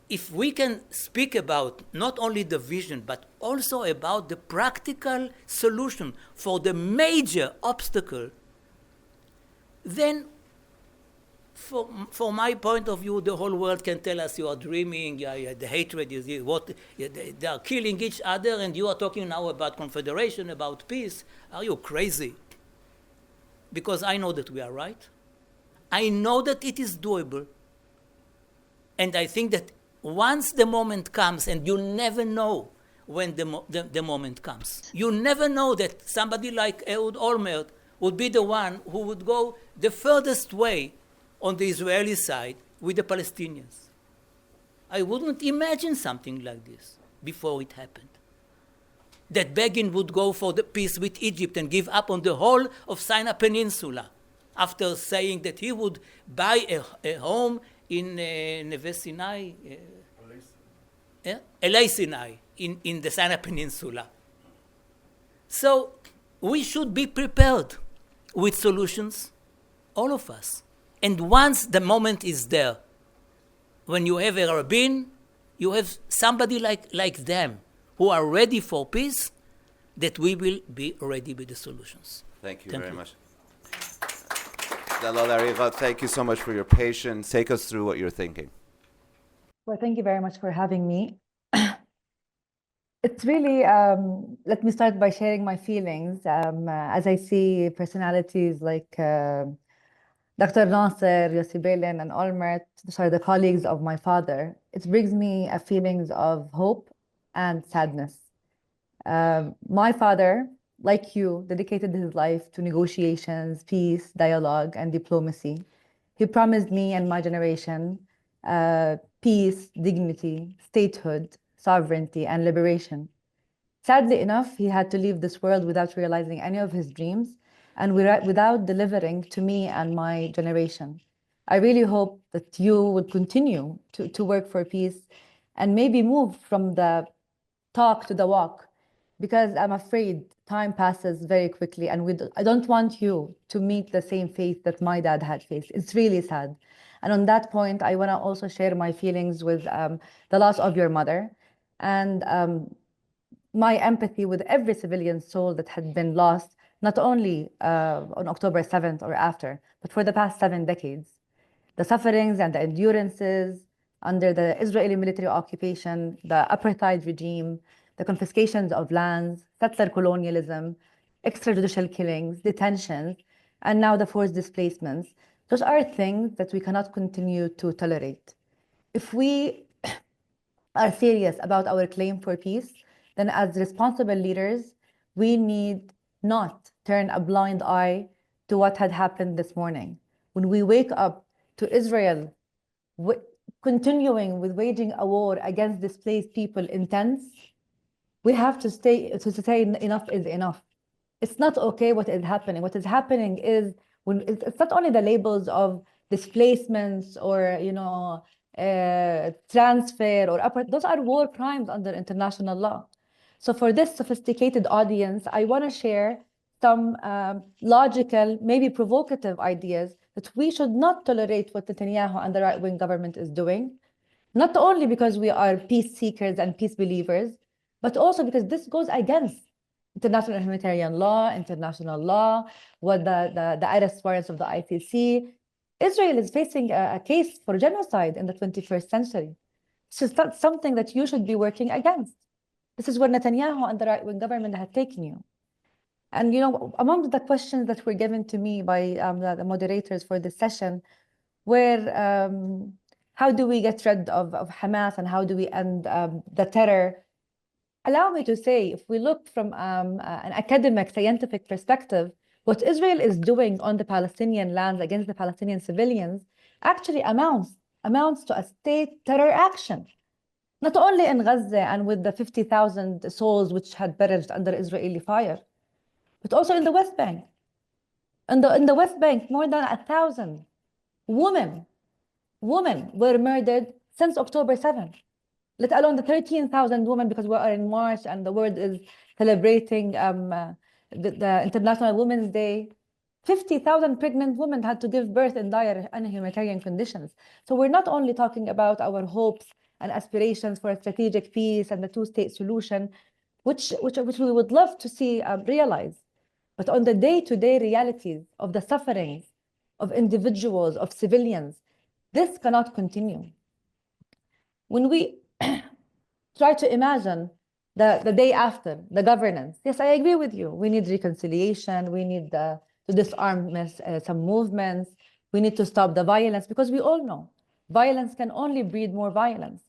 if we can speak about not only the vision, but also about the practical solution for the major obstacle, then from my point of view, the whole world can tell us you are dreaming, the hatred is what, they are killing each other, and you are talking now about confederation, about peace. Are you crazy? Because I know that we are right. I know that it is doable. And I think that once the moment comes, and you never know when the moment comes. You never know that somebody like Ehud Olmert would be the one who would go the furthest way on the Israeli side with the Palestinians. I wouldn't imagine something like this before it happened. that Begin would go for the peace with Egypt and give up on the whole of Sinai Peninsula after saying that he would buy a home in Neve Sinai, Elei Sinai, in the Sinai Peninsula. So we should be prepared with solutions, all of us. And once the moment is there, when you have a rabbin, you have somebody like them who are ready for peace, that we will be ready with the solutions. Thank you very much. Dalal Ariva, thank you so much for your patience. Take us through what you're thinking. Well, thank you very much for having me. It's really, let me start by sharing my feelings. As I see personalities like Dr. Nasser, Yossi Beilin, and Olmert, these are the colleagues of my father. It brings me a feelings of hope and sadness. My father, like you, dedicated his life to negotiations, peace, dialogue, and diplomacy. He promised me and my generation peace, dignity, statehood, sovereignty, and liberation. Sadly enough, he had to leave this world without realizing any of his dreams and without delivering to me and my generation. I really hope that you would continue to work for peace and maybe move from the talk to the walk, because I'm afraid time passes very quickly, and I don't want you to meet the same fate that my dad had faced. It's really sad. And on that point, I want to also share my feelings with the loss of your mother, and my empathy with every civilian soul that had been lost, not only on October 7th or after, but for the past 7 decades. The sufferings and the endurances under the Israeli military occupation, the apartheid regime, the confiscations of lands, settler colonialism, extrajudicial killings, detentions, and now the forced displacements. Those are things that we cannot continue to tolerate. If we are serious about our claim for peace, then as responsible leaders, we need not turn a blind eye to what had happened this morning. When we wake up to Israel continuing with waging a war against displaced people in tents, we have to say enough is enough. It's not okay what is happening. What is happening is when it's not only the labels of displacements or transfer or those are war crimes under international law. So for this sophisticated audience, I want to share some logical, maybe provocative ideas that we should not tolerate what Netanyahu and the right-wing government is doing, not only because we are peace seekers and peace believers, but also because this goes against international humanitarian law, international law, what the arrest warrants of the ICC. Israel is facing a case for genocide in the 21st century. This is not something that you should be working against. This is where Netanyahu and the right-wing government had taken you. And among the questions that were given to me by the moderators for this session were, how do we get rid of Hamas and how do we end the terror? Allow me to say, if we look from an academic, scientific perspective, what Israel is doing on the Palestinian lands against the Palestinian civilians actually amounts to a state terror action. Not only in Gaza and with the 50,000 souls which had perished under Israeli fire, but also in the West Bank. In the West Bank, more than 1,000 women were murdered since October 7th, let alone the 13,000 women, because we are in March and the world is celebrating the International Women's Day. 50,000 pregnant women had to give birth in dire humanitarian conditions. So we're not only talking about our hopes and aspirations for a strategic peace and the two-state solution, which we would love to see realized, but on the day-to-day realities of the sufferings of individuals, of civilians, this cannot continue. When we try to imagine the day after, the governance, yes, I agree with you. We need reconciliation. We need to disarm some movements. We need to stop the violence, because we all know violence can only breed more violence.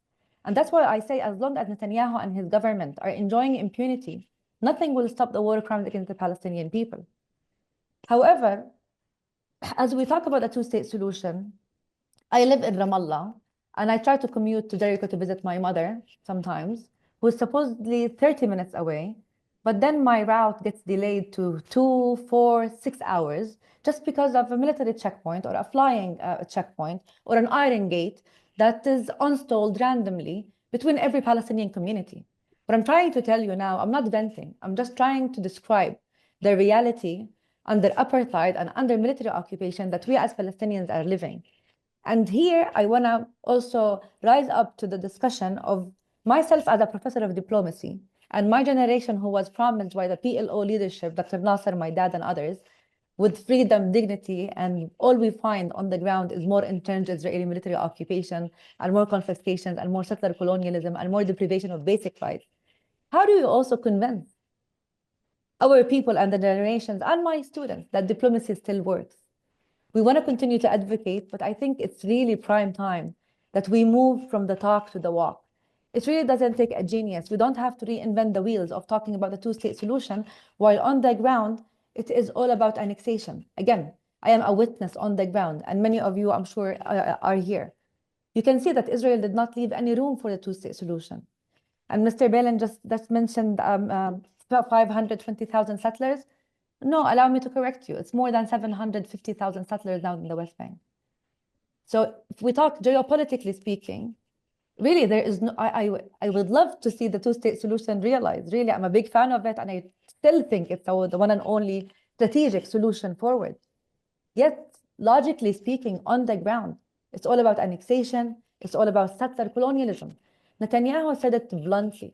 And that's why I say, as long as Netanyahu and his government are enjoying impunity, nothing will stop the war crimes against the Palestinian people. However, as we talk about a two-state solution, I live in Ramallah, and I try to commute to Jericho to visit my mother sometimes, who is supposedly 30 minutes away. But then my route gets delayed to 2, 4, 6 hours just because of a military checkpoint or a flying checkpoint or an iron gate that is installed randomly between every Palestinian community. What I'm trying to tell you now, I'm not venting. I'm just trying to describe the reality under apartheid and under military occupation that we as Palestinians are living. And here I want to also rise up to the discussion of myself as a professor of diplomacy and my generation who was promised by the PLO leadership, Dr. Nasser, my dad, and others, with freedom, dignity, and all we find on the ground is more entrenched Israeli military occupation and more confiscations and more settler colonialism and more deprivation of basic rights. How do you also convince our people and the generations and my students that diplomacy still works? We want to continue to advocate, but I think it's really prime time that we move from the talk to the walk. It really doesn't take a genius. We don't have to reinvent the wheels of talking about the two-state solution, while on the ground, it is all about annexation. Again, I am a witness on the ground, and many of you, I'm sure, are here. You can see that Israel did not leave any room for the two-state solution. And Mr. Beilin just mentioned 520,000 settlers. No, allow me to correct you. It's more than 750,000 settlers now in the West Bank. So if we talk geopolitically speaking, really there is no, I would love to see the two-state solution realized. Really, I'm a big fan of it, and I still think it's the one and only strategic solution forward. Yet, logically speaking, on the ground, it's all about annexation, it's all about settler colonialism. Netanyahu said it bluntly.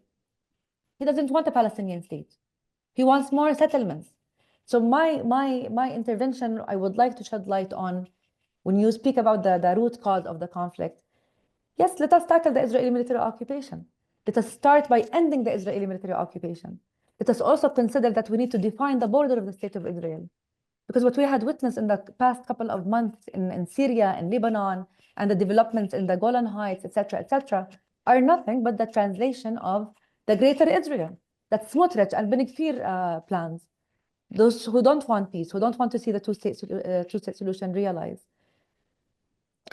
He doesn't want a Palestinian state. He wants more settlements. So my intervention, I would like to shed light on, when you speak about the root cause of the conflict, yes, let us tackle the Israeli military occupation. Let us start by ending the Israeli military occupation. Let us also consider that we need to define the border of the state of Israel. Because what we had witnessed in the past couple of months in Syria and Lebanon and the developments in the Golan Heights, etc., are nothing but the translation of the greater Israel, that Smotrich and Ben Gvir plans. Those who don't want peace, who don't want to see the two-state solution realized.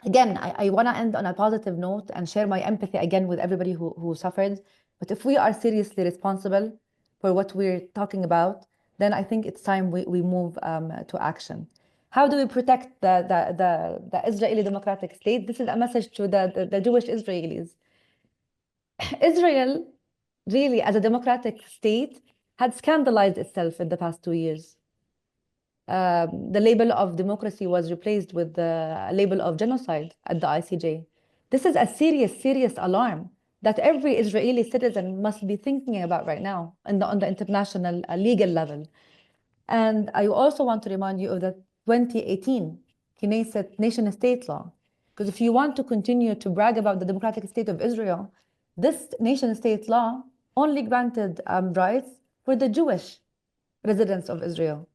Again, I want to end on a positive note and share my empathy again with everybody who suffered. But if we are seriously responsible for what we're talking about, then I think it's time we move to action. How do we protect the Israeli democratic state? This is a message to the Jewish Israelis. Israel, really, as a democratic state, had scandalized itself in the past 2 years. The label of democracy was replaced with the label of genocide at the ICJ. This is a serious alarm that every Israeli citizen must be thinking about right now on the international legal level. And I also want to remind you of the 2018 Knesset nation-state law. Because if you want to continue to brag about the democratic state of Israel, this nation-state law only granted rights for the Jewish residents of Israel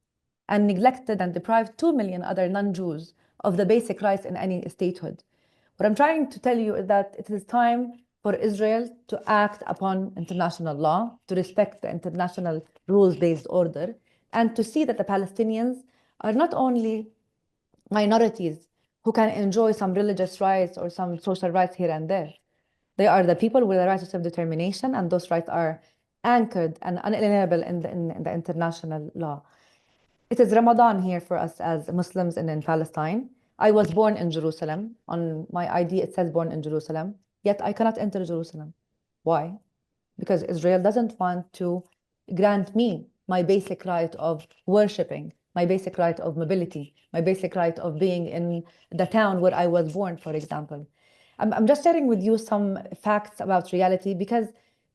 and neglected and deprived 2 million other non-Jews of the basic rights in any statehood. What I'm trying to tell you is that it is time for Israel to act upon international law, to respect the international rules-based order, and to see that the Palestinians are not only minorities who can enjoy some religious rights or some social rights here and there. They are the people with the right to self-determination, and those rights are anchored and unalienable in the international law. It is Ramadan here for us as Muslims in Palestine. I was born in Jerusalem. On my ID, it says born in Jerusalem. Yet I cannot enter Jerusalem. Why? Because Israel doesn't want to grant me my basic right of worshipping, my basic right of mobility, my basic right of being in the town where I was born, for example. I'm just sharing with you some facts about reality because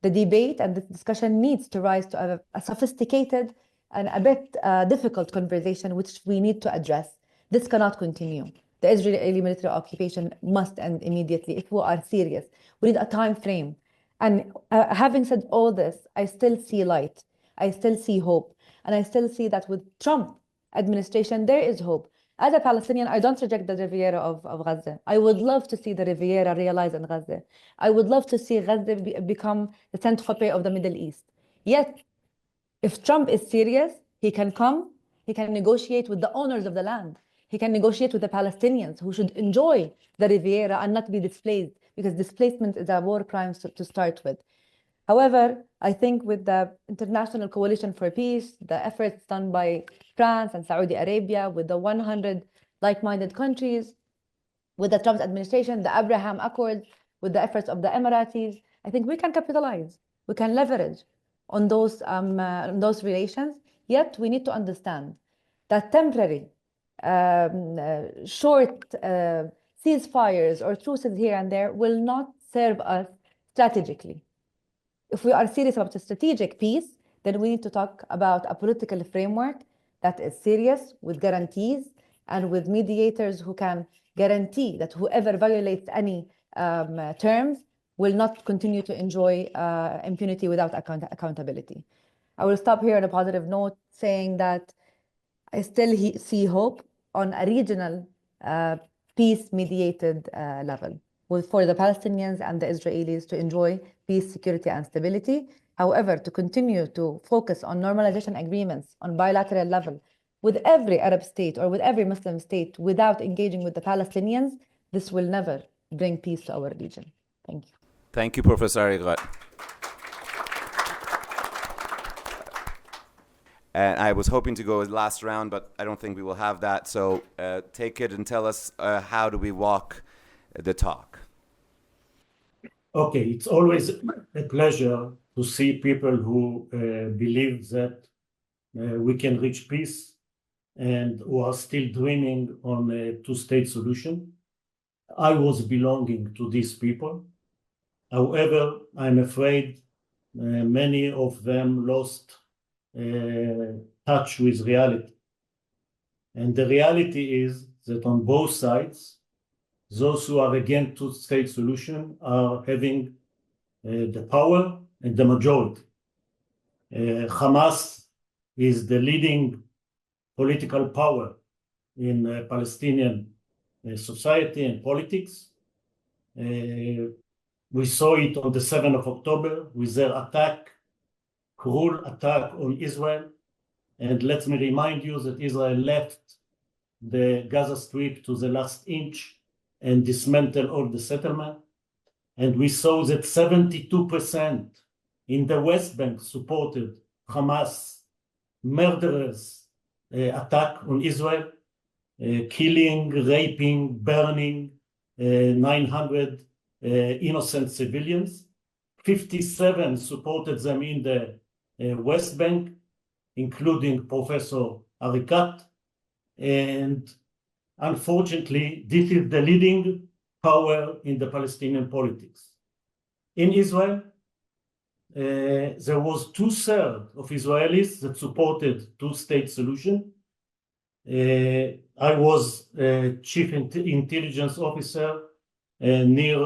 the debate and the discussion needs to rise to a sophisticated and a bit difficult conversation which we need to address. This cannot continue. The Israeli military occupation must end immediately if we are serious. We need a time frame. And having said all this, I still see light. I still see hope. And I still see that with Trump administration, there is hope. As a Palestinian, I don't reject the Riviera of Gaza. I would love to see the Riviera realized in Gaza. I would love to see Gaza become the Saint-Tropez of the Middle East. Yet, if Trump is serious, he can come, he can negotiate with the owners of the land. He can negotiate with the Palestinians who should enjoy the Riviera and not be displaced, because displacement is a war crime to start with. However, I think with the International Coalition for Peace, the efforts done by France and Saudi Arabia, with the 100 like-minded countries, with the Trump administration, the Abraham Accords, with the efforts of the Emiratis, I think we can capitalize, we can leverage on those relations. Yet we need to understand that temporary, short ceasefires or truces here and there will not serve us strategically. If we are serious about a strategic peace, then we need to talk about a political framework that is serious, with guarantees, and with mediators who can guarantee that whoever violates any terms will not continue to enjoy impunity without accountability. I will stop here on a positive note, saying that I still see hope on a regional peace-mediated level for the Palestinians and the Israelis to enjoy peace, security, and stability. However, to continue to focus on normalization agreements on bilateral level with every Arab state or with every Muslim state without engaging with the Palestinians, this will never bring peace to our region. Thank you. Thank you, Professor Arigat. And I was hoping to go last round, but I don't think we will have that. So take it and tell us, how do we walk the talk? Okay, it's always a pleasure to see people who believe that we can reach peace and who are still dreaming on a two-state solution. I was belonging to these people. However, I'm afraid many of them lost touch with reality. And the reality is that on both sides, those who are against two-state solution are having the power and the majority. Hamas is the leading political power in Palestinian society and politics. We saw it on the 7th of October with their attack, cruel attack on Israel. And let me remind you that Israel left the Gaza Strip to the last inch and dismantled all the settlement. And we saw that 72% in the West Bank supported Hamas murderers attack on Israel, killing, raping, burning 900 innocent civilians. 57 supported them in the West Bank, including Professor Arikat. And unfortunately, this is the leading power in the Palestinian politics. In Israel, there was 2/3 of Israelis that supported two-state solution. I was chief intelligence officer near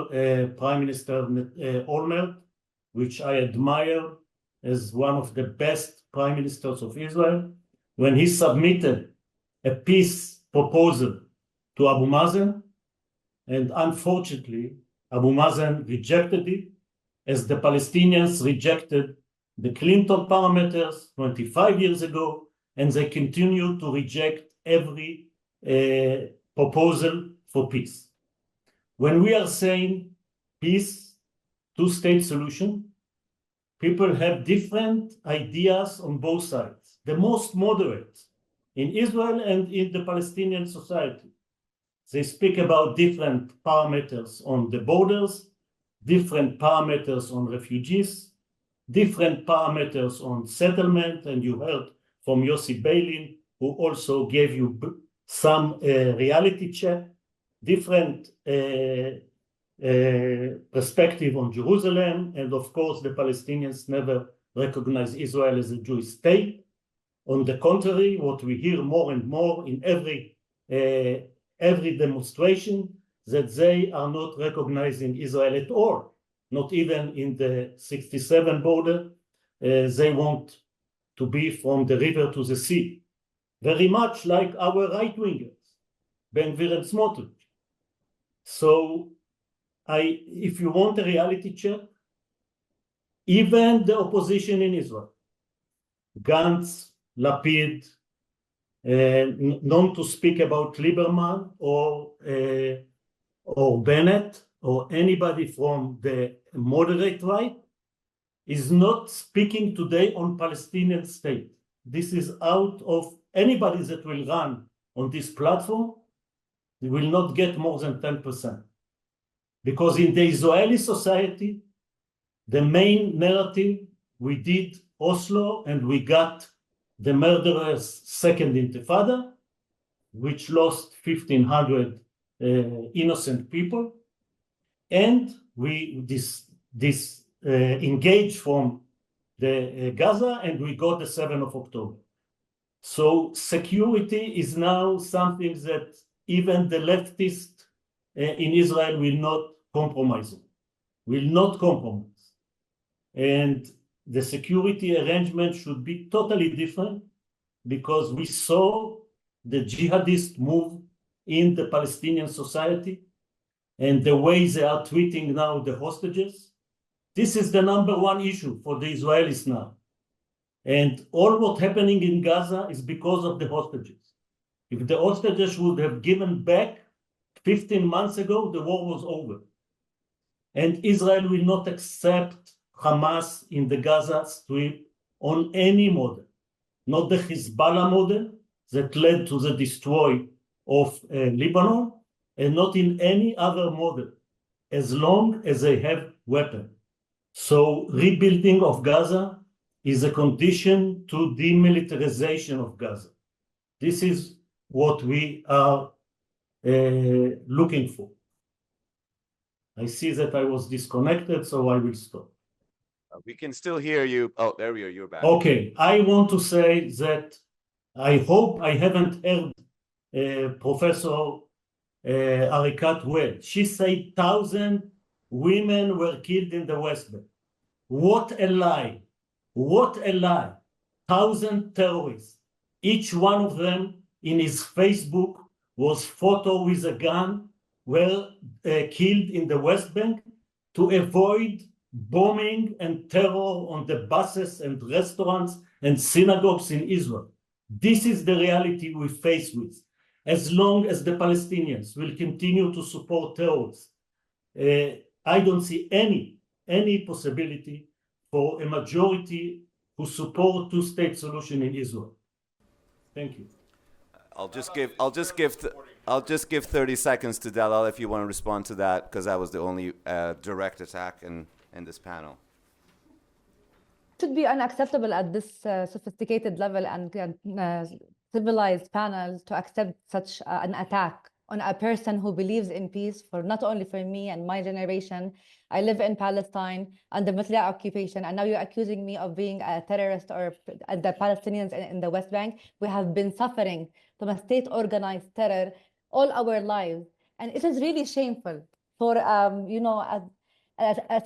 Prime Minister Olmert, which I admire as one of the best prime ministers of Israel, when he submitted a peace proposal to Abu Mazen, and unfortunately, Abu Mazen rejected it, as the Palestinians rejected the Clinton parameters 25 years ago, and they continue to reject every proposal for peace. When we are saying peace, two-state solution, people have different ideas on both sides. The most moderate in Israel and in the Palestinian society, they speak about different parameters on the borders, different parameters on refugees, different parameters on settlement, and you heard from Yossi Beilin, who also gave you some reality check, different perspective on Jerusalem, and of course the Palestinians never recognize Israel as a Jewish state. On the contrary, what we hear more and more in every demonstration, that they are not recognizing Israel at all, not even in the 67 border. They want to be from the river to the sea, very much like our right-wingers, Ben-Gvir and Smotrich. So if you want a reality check, even the opposition in Israel, Gantz, Lapid, not to speak about Lieberman or Bennett or anybody from the moderate right, is not speaking today on Palestinian state. This is out of anybody that will run on this platform, they will not get more than 10%. Because in the Israeli society, the main narrative, we did Oslo and we got the murderous second intifada, which lost 1,500 innocent people. And we engaged from the Gaza and we got the 7th of October. So security is now something that even the leftists in Israel will not compromise on, will not compromise. And the security arrangement should be totally different because we saw the jihadist move in the Palestinian society and the way they are treating now the hostages. This is the number one issue for the Israelis now. And all what's happening in Gaza is because of the hostages. If the hostages would have given back 15 months ago, the war was over. And Israel will not accept Hamas in the Gaza Strip on any model, not the Hezbollah model that led to the destroy of Lebanon, and not in any other model, as long as they have weapons. So rebuilding of Gaza is a condition to demilitarization of Gaza. This is what we are looking for. I see that I was disconnected, so I will stop. We can still hear you. Oh, there we are. You're back. Okay, I want to say that I hope I haven't heard Professor Arikat well. She said 1,000 women were killed in the West Bank. What a lie. What a lie. 1,000 terrorists. Each one of them in his Facebook was photo with a gun, were killed in the West Bank to avoid bombing and terror on the buses and restaurants and synagogues in Israel. This is the reality we face with. As long as the Palestinians will continue to support terrorists, I don't see any possibility for a majority who support two-state solution in Israel. Thank you. I'll just give 30 seconds to Dalal if you want to respond to that, because that was the only direct attack in this panel. It should be unacceptable at this sophisticated level and civilized panel to accept such an attack on a person who believes in peace, for not only for me and my generation. I live in Palestine under military occupation, and now you're accusing me of being a terrorist or the Palestinians in the West Bank. We have been suffering from a state-organized terror all our lives, and it is really shameful for as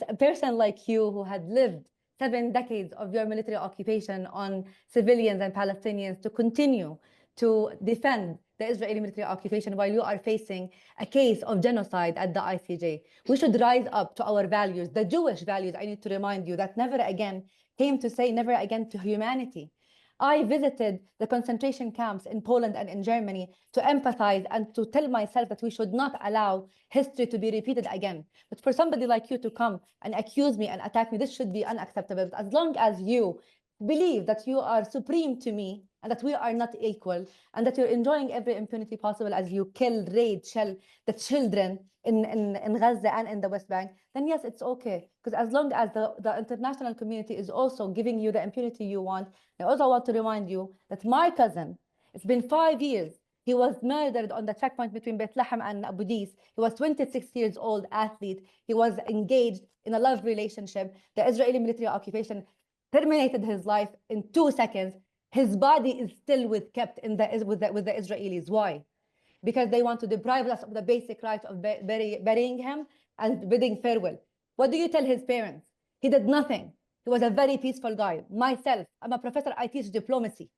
a person like you who had lived 7 decades of your military occupation on civilians and Palestinians to continue to defend the Israeli military occupation while you are facing a case of genocide at the ICJ. We should rise up to our values, the Jewish values, I need to remind you, that never again came to say never again to humanity. I visited the concentration camps in Poland and in Germany to empathize and to tell myself that we should not allow history to be repeated again. But for somebody like you to come and accuse me and attack me, this should be unacceptable. As long as you believe that you are supreme to me and that we are not equal and that you're enjoying every impunity possible as you kill, raid, shell the children in Gaza and in the West Bank, then yes, it's okay. Because as long as the international community is also giving you the impunity you want, I also want to remind you that my cousin, it's been 5 years, he was murdered on the checkpoint between Bethlehem and Abu Dis. He was 26 years old, athlete. He was engaged in a love relationship. The Israeli military occupation terminated his life in 2 seconds. His body is still kept with the Israelis. Why? Because they want to deprive us of the basic right of burying him and bidding farewell. What do you tell his parents? He did nothing. He was a very peaceful guy. Myself, I'm a professor, I teach diplomacy.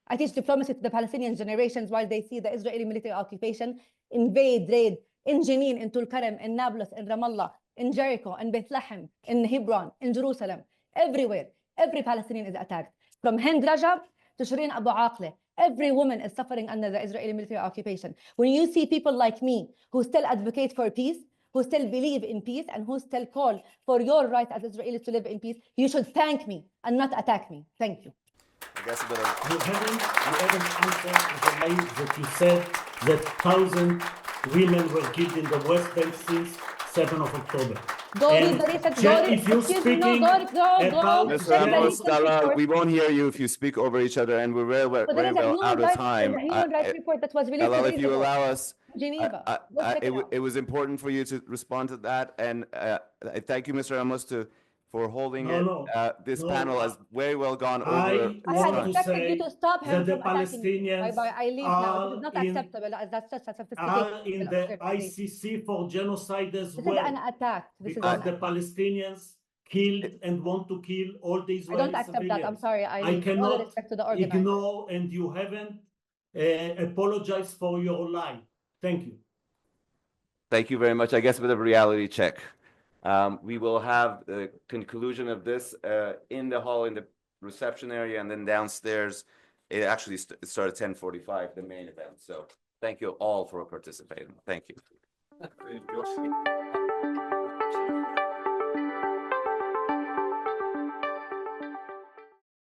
I teach diplomacy to the Palestinian generations while they see the Israeli military occupation invade, raid, in Jenin, in Tulkarem, in Nablus, in Ramallah, in Jericho, in Bethlehem, in Hebron, in Jerusalem, everywhere. Every Palestinian is attacked. From Hind Rajab to Shireen Abu Aqle, every woman is suffering under the Israeli military occupation. When you see people like me who still advocate for peace, who still believe in peace and who still call for your right as Israelis to live in peace, you should thank me and not attack me. Thank you. I guess a bit of You haven't answered the way that you said that 1,000 women were killed in the West Bank since 7th of October. And if you're speaking about Mr. Amos, Dara, we won't hear you if you speak over each other, and we're very well out of time. The human rights report that was released If you allow us, Geneva. it was important for you to respond to that, and I thank you, Mr. Amos, for holding this panel has very well gone over. I had expected you to stop him that the from attacking me. Palestinians I leave now. This is not acceptable. That's just a sophisticated. are in the ICC for genocide as This well. is an attack. Because the Palestinians killed and want to kill all the Israeli I don't accept civilians. that. I'm sorry. I cannot all respect to the organizer. ignore, and you haven't apologized for your lie. Thank you. Thank you very much. I guess with a reality check. We will have the conclusion of this in the hall, in the reception area, and then downstairs. It actually started at 10:45, the main event. So thank you all for participating. Thank you.